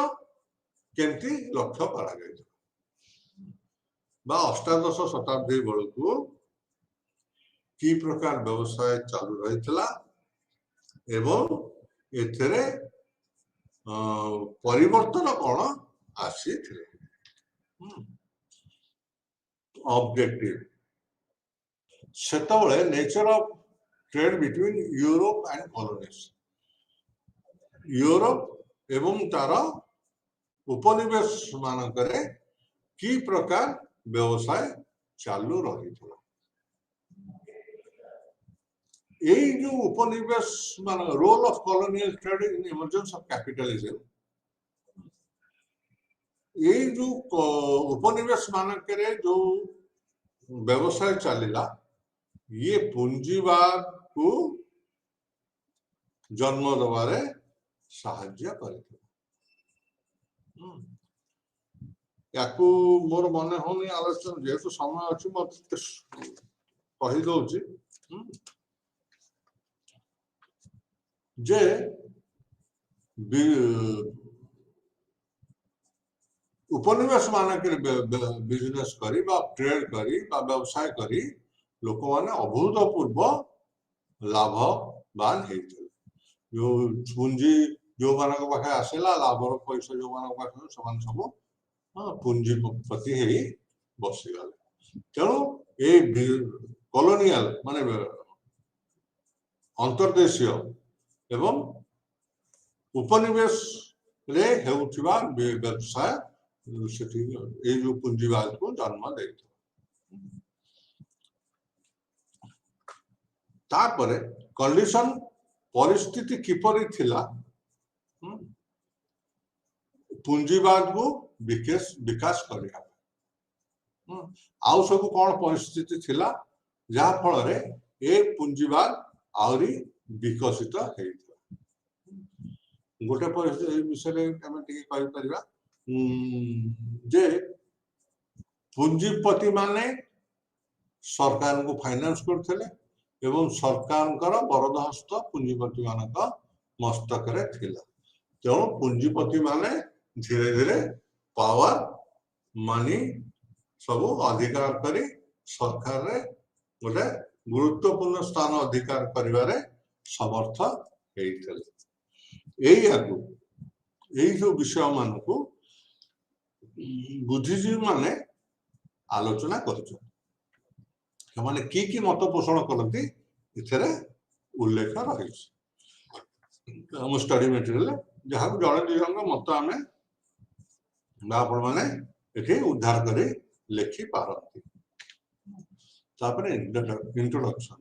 केमती लक्ष्य करा बा अष्टादश शताब्दी बेलू कि प्रकार व्यवसाय चालू रही एवं एथरे परिवर्तन कौन आसी ऑब्जेक्टिव सेतबळे nature of trade between Europe and colonies Europe एवं तार उपनिवेश मानकरे कि प्रकार व्यवसाय चालू रही जो उपनिवेश मान role of colonial trade in emergence of capitalism ये जो उपनिवेश मानकरे जो व्यवसाय चलिला ये पूंजीवाद को जन्म दबारे साहाय्य करते याकू मोर मन होनी आलोचना जेहेतु समय अच्छी मत कही दौची जे उपनिवेश मानक बिजनेस करी बा ट्रेड करी बा व्यवसाय करी लोक माने अभूतपूर्व लाभवान होते जो पूंजी जो मानक पाखे आसला लाभर पैसा जो मानक पाखे समान सब पूंजीपति ही बसीगले तेणु ये कॉलोनियल माने अंतर्देशीय एवं उपनिवेश रे हेउथिबा व्यवसाय ये जो पूंजीवाद को जन्म दे तापरे कंडीशन परिस्थिति किपरि थिला पूंजीवाद को विकास करिया आउ सब कौन परिस्थिति थिला जहा फल रे ए पूंजीवाद आउरी विकसित हेइता गोटे परिस्थिति विषय आम कहि परिबा जे पूंजीपति माने सरकार को फाइनेंस करथिले एवं सरकार बरदहस्त पूंजीपति मानक मस्तक रे थिला तेणु पूंजीपति माने धीरे धीरे पावर मनी सब अधिकार करी सरकार रे गोटे गुरुत्वपूर्ण स्थान अधिकार करिवारे समर्थ हेइथिले एई जो विषय मानकू बुद्धिजीवी माने आलोचना कर कि मत पोषण करती इथरे उल्लेख रही स्टडी मटेरियल जहाँ जड़े दु जन मत आम आपण मैंने ये उद्धार कर लिखि पारती इंट्रोडक्शन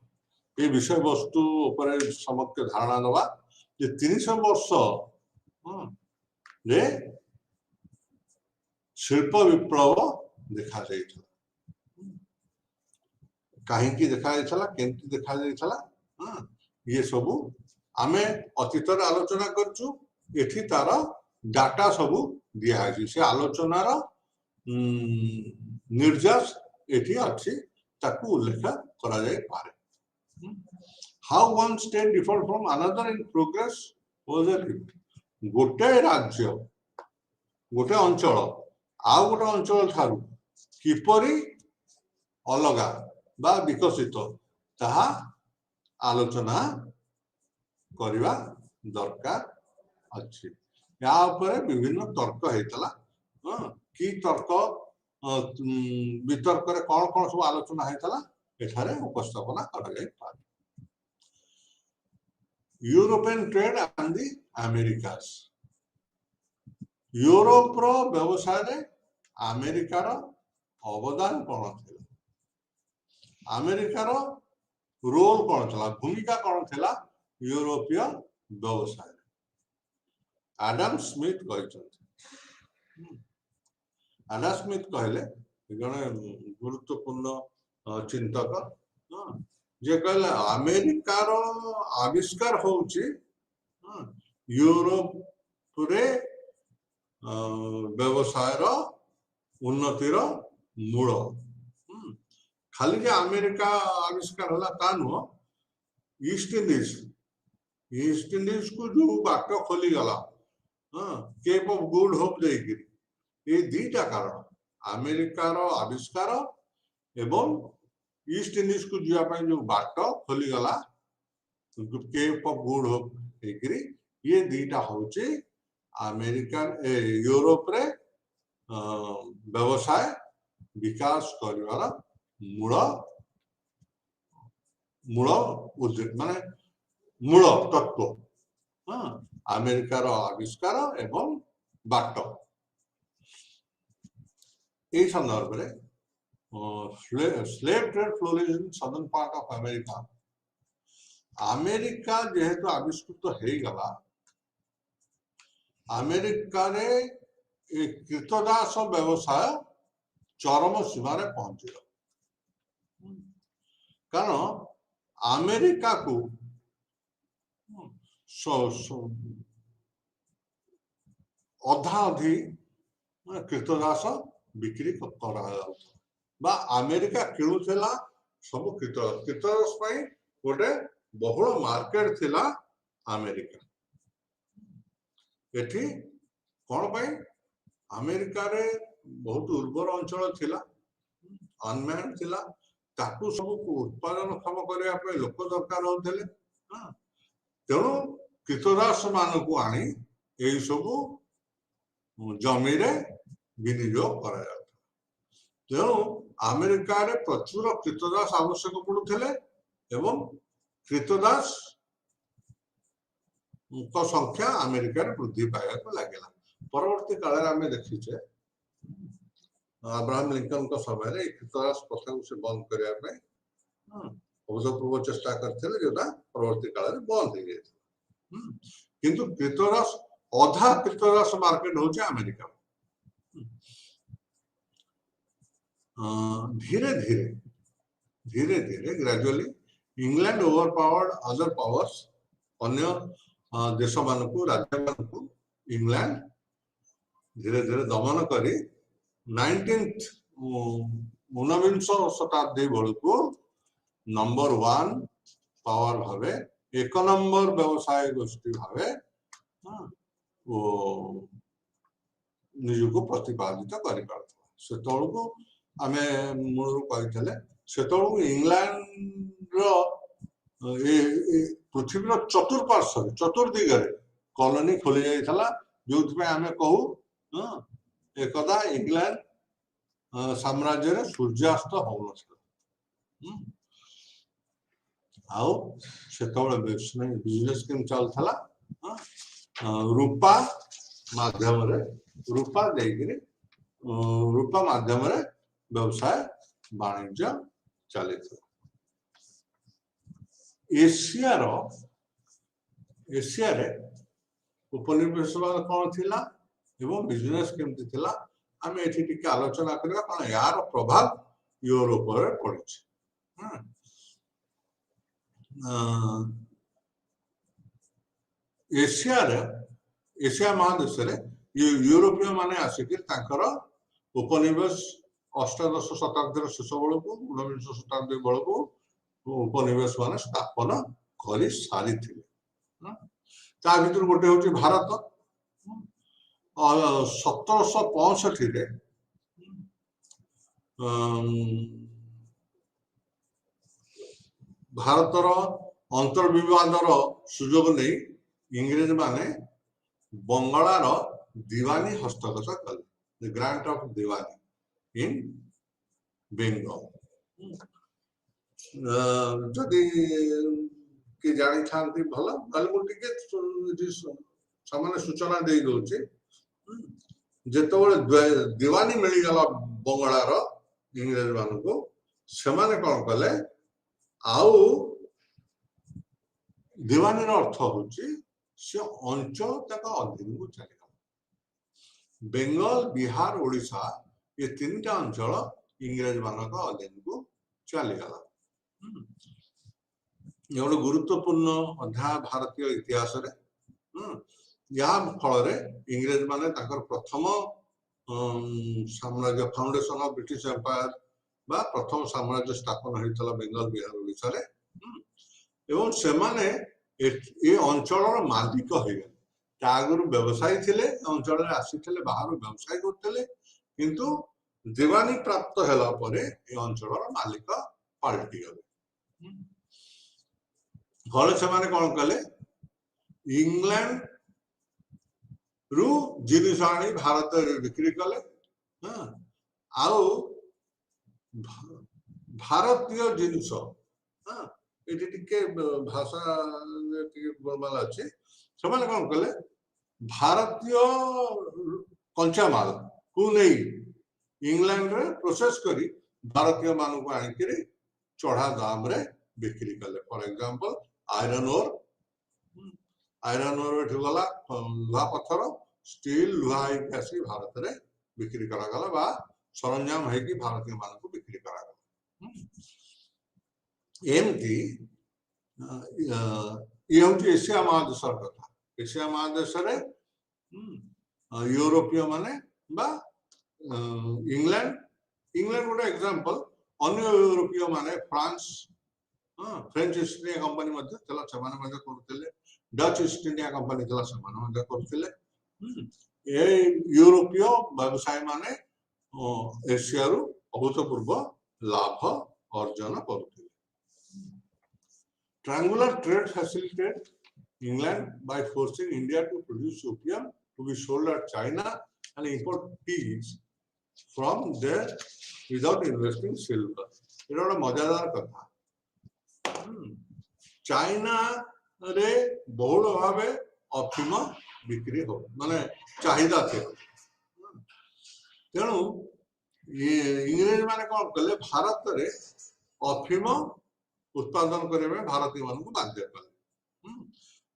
ये विषय वस्तु समस्त धारणा दवा 300 वर्ष रे शिल्प विप्लव देखा कहीं देखा केमती देखा ये सब आम अतीत आलोचना करचु एठी तार डाटा सब दिखाई से आलोचनार निर्यास एठी अच्छी ताकू उल्लेख करा जाय पारे how one state differ from another in progress was गोटे राज्य गोटे अंचल आउ गोटे अंचल ठारू किपरि अलगा बा विकसित ताहा आलोचना करिवा दरकार अछि या ऊपर विभिन्न तर्क हेतला की तर्क वितर्क रे कौन कौन सब आलोचना हेतला एठारे उपस्थापना करा जाय पारे European trade and the Americas Europe रो व्यवसाय रे अमेरिका रो अवदान कौन थिला अमेरिका रो रोल कौन थिला भूमिका कौन थिला यूरोपीय व्यवसाय आडम स्मिथ आडम स्मिथ कहले जने गुरुत्वपूर्ण चिंतक जे कहले अमेरिका रो आविष्कार होउची यूरोप रे व्यवसाय रो उन्नति रो मूल खाली जे अमेरिका आविष्कार होला ता नुह ईस्ट इंडीज को जो बाट खोली गला केप ऑफ गुड होप देगिरी ये दीटा कारण अमेरिका रो आविष्कार एवं ईस्ट इंडीज को जावाई जो बाट खोली गला केप ऑफ गुड होप हेकरी ये दीटा होचे अमेरिकन यूरोप रे व्यवसाय विकास करिवार मूल मूल उद्देश्य माने मूल तत्व हाँ अमेरिकार आविष्कार एवं बाट ये संदर्भ में slave trade flourished in southern part of America America जेहेतु आविष्कृत हो गला अमेरिका रे कृतदास व्यवसाय चरम सीमा रे पहुंच कारण अमेरिका को अधा अधि कृतदास बिक्री करा अमेरिका किणुला सब कृतदास गोटे बहुल मार्केट थिला अमेरिका एठी कौन पाई अमेरिका रे बहुत उर्वर अंचल थिला अनमैन थिला ताकू सब उत्पादन क्षम करने पे लोक दरकार होते तेणु कृतदास मान को आनी यही सब जमी रे विनियोग करा तेणु अमेरिका रे प्रचुर कृतदास आवश्यक पड़ुथिले एवं कृतदास संख्या अमेरिका रे वृद्धि पाया लगेगा परवर्ती काल आम देखीचे अब्राहम लिंकन को समय कृतदास प्रथा को से बंद करने अभूतपूर्व चेष्टा करते जोटा परवर्ती काल बंद हो गया किंतु कृतदास अधा कृतदास मार्केट हूँ अमेरिका धीरे धीरे धीरे धीरे gradually England over powered other powers अन्य देश मान को राज्य मान को इंग्लैंड धीरे धीरे दमन करी 19th ऊनविंश शताब्दी बेलू नंबर 1 पावर भावे एक नंबर व्यवसाय गोष्ठी भावे निजको प्रतिपादित कर आम मूल कही से इंग्लैंड पृथ्वी चतुर्पार्श्व चतुर्दिगरे कॉलोनी खोली जाइए जो आम कहू एकदा इंग्लैंड साम्राज्य रे सूर्यास्त हो बिजनेस केम चलता रूपा माध्यम रूपा देकरी रूपा माध्यम व्यवसाय वाणिज्य चली एशिया रे उपनिवेशवाद कौन थिला एवं बिजनेस केमती थिला आम एठी टिके आलोचना करबा कारण यार प्रभाव यूरोप रे पड़छ एशिया महादेश रे यूरोपीय माने आसिक उपनिवेश अष्टादश शताब्दी शेष बेलू ऊनविंश शताब्दी बेलू उपनिवेश मान स्थापन कर सारी भर गोटे हूँ भारत 1765 भारतर अंतर्विवादर सुजोग नहीं इंग्रेज माने बंगालार दीवानी हस्तगत कले ग्रांट ऑफ दीवानी इन बेंगल जदि कि जानी था भल मुझे सामान्य सूचना दे दौचे जिते दीवानी मिलगला बंगालार इंग्रेज मान को सेमाने कौन कले आउ दीवानी अर्थ हूँ से अंचल तक अधीन को चली बेंगल बिहार ओडिशा ये 3टा अंचल इंग्रेज मान अधीन को चलीगला गोटे गुरुत्वपूर्ण अध्याय भारतीय इतिहास या फल इंग्रेज माने प्रथम साम्राज्य फाउंडेशन ऑफ ब्रिटिश एम्पायर बा प्रथम साम्राज्य स्थापन होता बेंगल बिहार ओडिशा रे एवं से माने ये अंचल मालिक हो गए आगुरी व्यवसायी थिले अंचल आसी बाहर व्यवसाय करते किंतु दीवानी प्राप्त होला परे ये अंचल मालिक पाल्टी गले फल से कौन कले इंग्लैंड रु जिनिस आनी भारत बिक्री कले आउ भारतीय जिनिस ये भाषा गोलमाल अच्छे से कौन कले भारतीय कंचामाल को नहीं इंग्लैंड रे प्रोसेस करी भारतीय मान को आनिक चढ़ा दाम रे बिक्री कले फॉर एग्जांपल आयरन ओर गला लुहा पत्थर स्टील लुहा आसी भारत रे बिक्री करागला बा सरंजाम है कि भारतीय मान को बिक्री करागला एमती ये हूँ एशिया महादेश कथा एशिया महादेश रे यूरोपीय माने बा इंग्लैंड गोटे एग्जांपल अन्य यूरोपीय माने France French East India company मध्य चला समान मध्य करथिले डच ईस्ट इंडिया कंपनी चला समान मध्य करथिले ए यूरोपीय व्यवसाय माने एशिया रु अभूतपूर्व लाभ अर्जन करथिले triangular trade facilitate England by forcing India to produce opium to be sold at China and import teas from there without investing silver. ये बड़ा मजेदार कथा चाइना रे बहुल भावे अफीम बिक्री हो माने चाहिदा थे तेणु इंग्रेज माने कौन कले भारत रे अफीम उत्पादन करने में भारतीय मान को बाध्य कले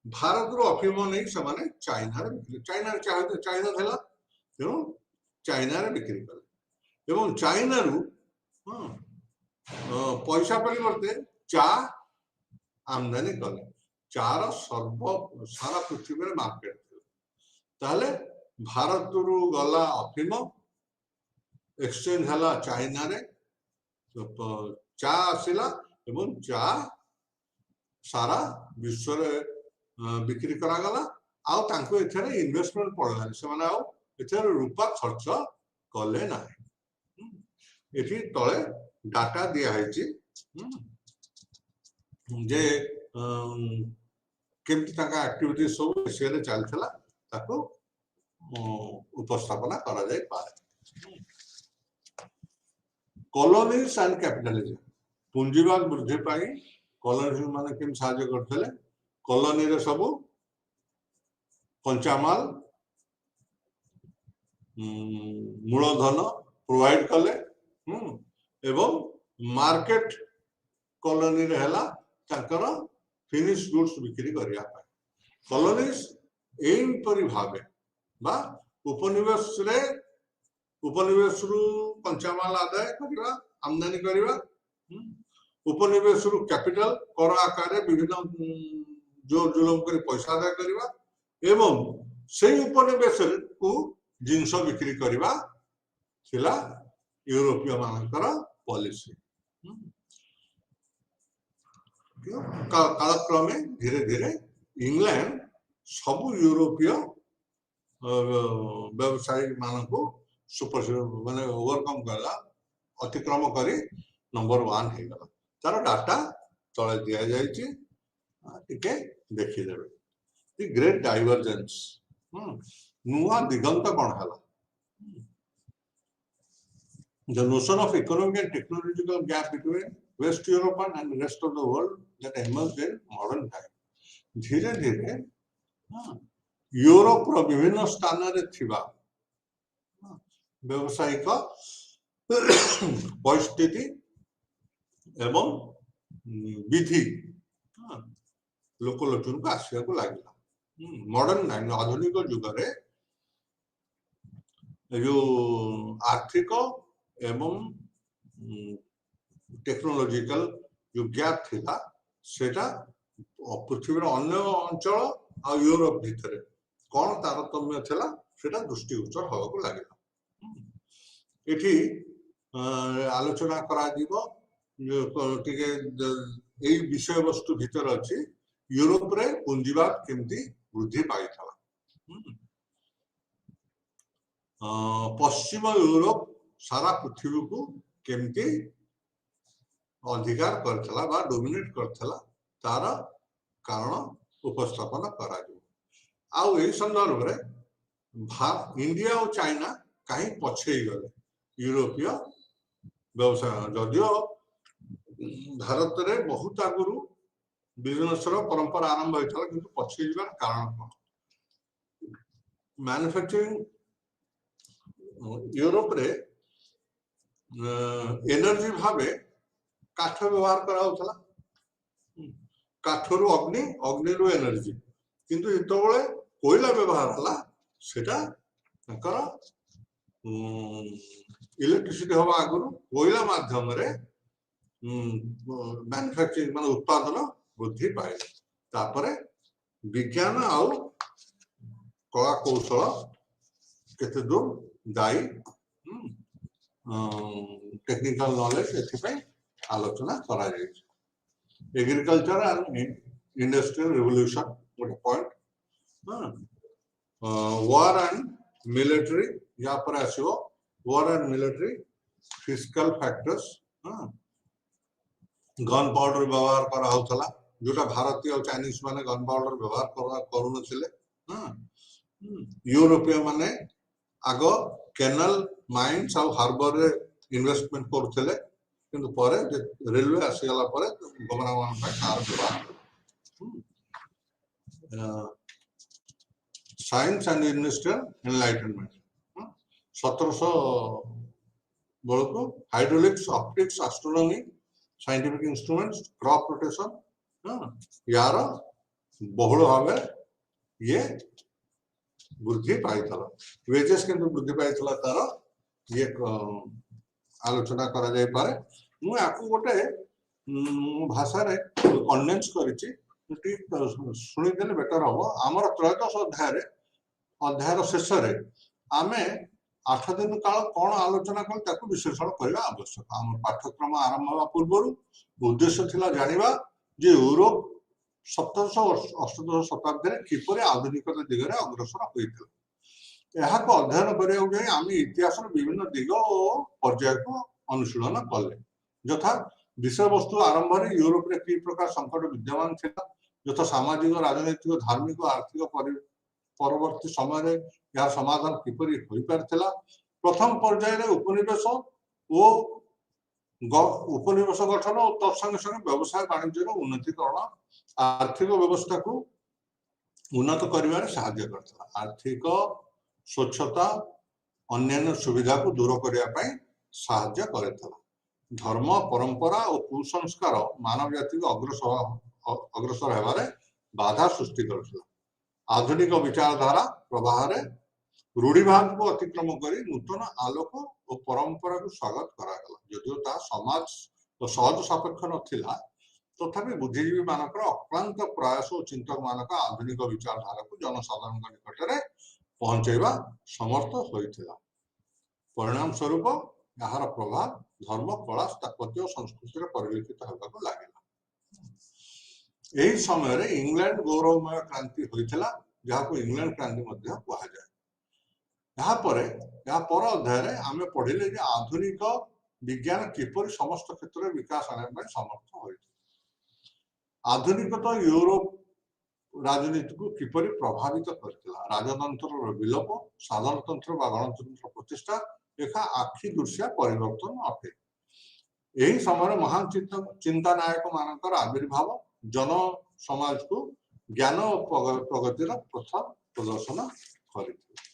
भारत रो अफीम नहीं से चाइना रे बिक्री चाइना रे चाइना थेला तेणु चाइना रे बिक्री कले एवं चाइना रु पैसा परिवर्ते चा आमदानी कले चार सर्व सारा पृथ्वी रे मार्केट ताले भारत रु गला अफीम एक्सचेंज हला चाइना रे चा आसिला एवं चा सारा विश्व रे बिक्री करागला आउ तांको एथरे इन्वेस्टमेंट पड़ला से माने आउ एथरे रुपा खर्च कले ना एठी तळे डाटा दिया है जी जे केमति ताका एक्टिविटी सब एशिया रे चलथला ताको उपस्थापना करा जाय पारे कॉलोनीज एंड कैपिटलिज्म पूंजीवाद वृद्धि पाई कॉलोनी माने केम सहायता करथले कॉलोनी रे सब कंचामाल मूलधन प्रोवाइड कले एवं मार्केट कॉलोनी रे हला ताकर फिनिश गुड्स बिक्री करिया पाए कॉलोनीज एम परि भाबे बा उपनिवेश रु कंचामाल आदाय करिवा आमदानी करिवा उपनिवेश रु कैपिटल कर आकार विभिन्न जोर जुलम कर पैसा आदाय करिवा एवं से उपनिवेश को जिनस बिक्री करिवा थिला यूरोपीय मानकर पॉलिसी कालक्रमे धीरे धीरे इंग्लैंड सब यूरोपीय व्यवसायी मानक सुपर माने ओवरकम करला अतिक्रम करी नंबर 1 हे गला तार डाटा तळे दिया जायछि टिके देखि देबे द ग्रेट डाइवर्जेंस नुआ दिगंत कोन हला the notion of economic and technological gap between West Europe and the rest of the world that emerged in modern time धीरे धीरे यूरोप रो विभिन्न स्थान रे थिबा व्यवसायिक परिस्थिति एवं विधि लोकलोचन को आसिया को लागला मॉडर्न टाइम आधुनिक युग रे जो आर्थिक एवं टेक्नोलॉजिकल जो गैप थिला सेटा पृथ्वी रो अन्य अंचल आ यूरोप भितर कोन तारतम्य थिला सेटा दृष्टिगोचर होबा को लागला एठी आलोचना करा जीवो टिके एई विषय वस्तु भितर अछि यूरोप रे पूंजीवाद केमती वृद्धि पाइथला पश्चिम यूरोप सारा पृथ्वी को केमती अधिकार करथला बा डोमिनेट करथला तार कारण उपस्थापन करा आउ एही संदर्भ रे इंडिया और चाइना कहीं पछे गले यूरोपीय व्यवसाय जदियो भारत रे बहुत आगुरु बिजनेस परंपरा आरंभ होता किंतु पछे जबार कारण कौन मैन्युफैक्चरिंग यूरोप रे एनर्जी भावे काठ व्यवहार करा होतला काठरू अग्नि अग्निरू एनर्जी किंतु इतबळे कोयला व्यवहार हला सेटा तकर इलेक्ट्रिसिटी हवा आगुरु कोयला माध्यम रे मैन्युफैक्चरिंग मान उत्पादन वृद्धि पाए तापरे विज्ञान आउ कला कौशल केते दूर दायी टेक्निकल नॉलेज एथिपाई आलोचना करा जाय एग्रीकल्चर एंड इंडस्ट्रियल रिवोल्यूशन गोटे पॉइंट वार एंड मिलिटरी या पर आसीबो war and military physical factors gunpowder व्यवहार करा होतला जोटा भारतीय और चाइनीज माने गन पाउडर व्यवहार करू नथिले यूरोपीय माने आगो कैनल माइंस और हार्बर रे इन्वेस्टमेंट करथले किंतु परे रेलवे आसीगला परे गमनागमन पर कार व्यवहार साइंस एंड इंडस्ट्रियल एनलाइटनमेंट 1700 बळको hydraulics optics astronomy scientific instruments crop rotation यार बहुल भाव ये वृद्धि पाइथला वेजेस किंतु वृद्धि पाइथला तार ये आलोचना करा जाय पारे मु आकु गोटे भाषा रे कंडेंस करिछि सुनी देले बेटर हो हमर त्रयोदश अध्याय शेष रे आमे 8 दिन काल कोन आलोचना कर ताकु विश्लेषण करबा आवश्यक हम पाठ्यक्रम आरंभ होवा पूर्व उद्देश्य थिला जानिबा जे यूरोप 1700-1800 शताब्दी रे किपरि आधुनिकता दिगरे अग्रसर होइथिला यहा को अध्ययन करिया उठे आमी इतिहास रे विभिन्न दिग और पर्याय को अनुशीलन कले यथा विषय वस्तु आरंभ रे यूरोप रे की प्रकार संकट विद्यमान थिला यथा सामाजिक राजनीतिक धार्मिक आर्थिक परवर्ती समय रे या समाधान किपरि होई परथिला प्रथम पर्याय रे उपनिवेश गठन और तत्संगे संगे व्यवसाय वाणिज्य उन्नतिकरण आर्थिक व्यवस्था को उन्नत करिवारे सहायता करथला आर्थिक स्वच्छता अन्य सुविधा को दूर करिया पई सहायता करथला धर्म परंपरा और कुसंस्कार मानव जाति को अग्रसर हेबारे बाधा सृष्टि करथला आधुनिक विचारधारा प्रवाह रे रूढ़िवाद को अतिक्रम करी नूतन आलोक और परंपरा को स्वागत करागला जदियो ता समाज तो सहज सापेक्ष नथिला तथापि बुद्धिजीवी मानकर अक्लांत प्रयास और चिंतक मानक आधुनिक विचारधारा को जनसाधारण निकट में पहुंचेबा समर्थ होइथिला परिणाम स्वरूप यार प्रभाव धर्म कला स्थापत्य और संस्कृति रे परिलक्षित होबाको लागिला एही समय रे इंग्लैंड गौरवमय क्रांति होइथिला जहाको इंग्लैंड क्रांति मध्ये कहा जाय यहाँ पर अध्याय रे आमे पढ़िले जे आधुनिक विज्ञान किपरि समस्त क्षेत्र में विकास आने में समर्थ होइथिला आधुनिक तो यूरोप राजनीति को किपरि प्रभावित करथिला राजतंत्र विलोप साधारणतंत्र व गणतंत्र प्रतिष्ठा एका आखि दृश्य परिवर्तन अटे यही समय महान चिंता नायक मानकर आविर्भाव जन समाज को ज्ञान और प्रगतिर प्रथा प्रदर्शन करथिला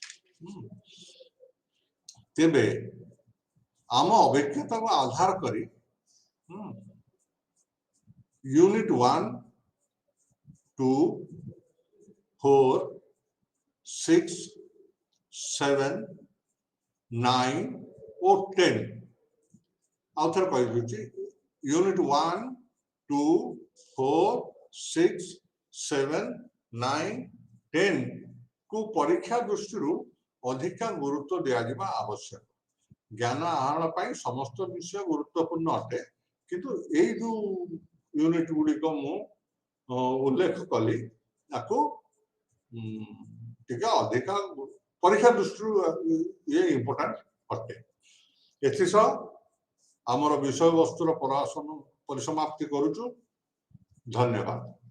तेबे आम अभिज्ञता को आधार करी यूनिट 1, 2, 4, 6, 7, 9 और 10 आउथर कहि दुची यूनिट 1, 2, 4, 6, 7, 9, 10 को परीक्षा दृष्टि अधिक गुरुत्व दिया जिबा आवश्यक ज्ञान आहरण पाई समस्त विषय गुरुत्वपूर्ण अटे किंतु एई जो यूनिट गुडी को मु उल्लेख कली ताको टिके अधिक परीक्षा दृष्टि ये इंपोर्टेंट अटे एथिस आमर विषय वस्तुर परिसमाप्ति करुचु। धन्यवाद।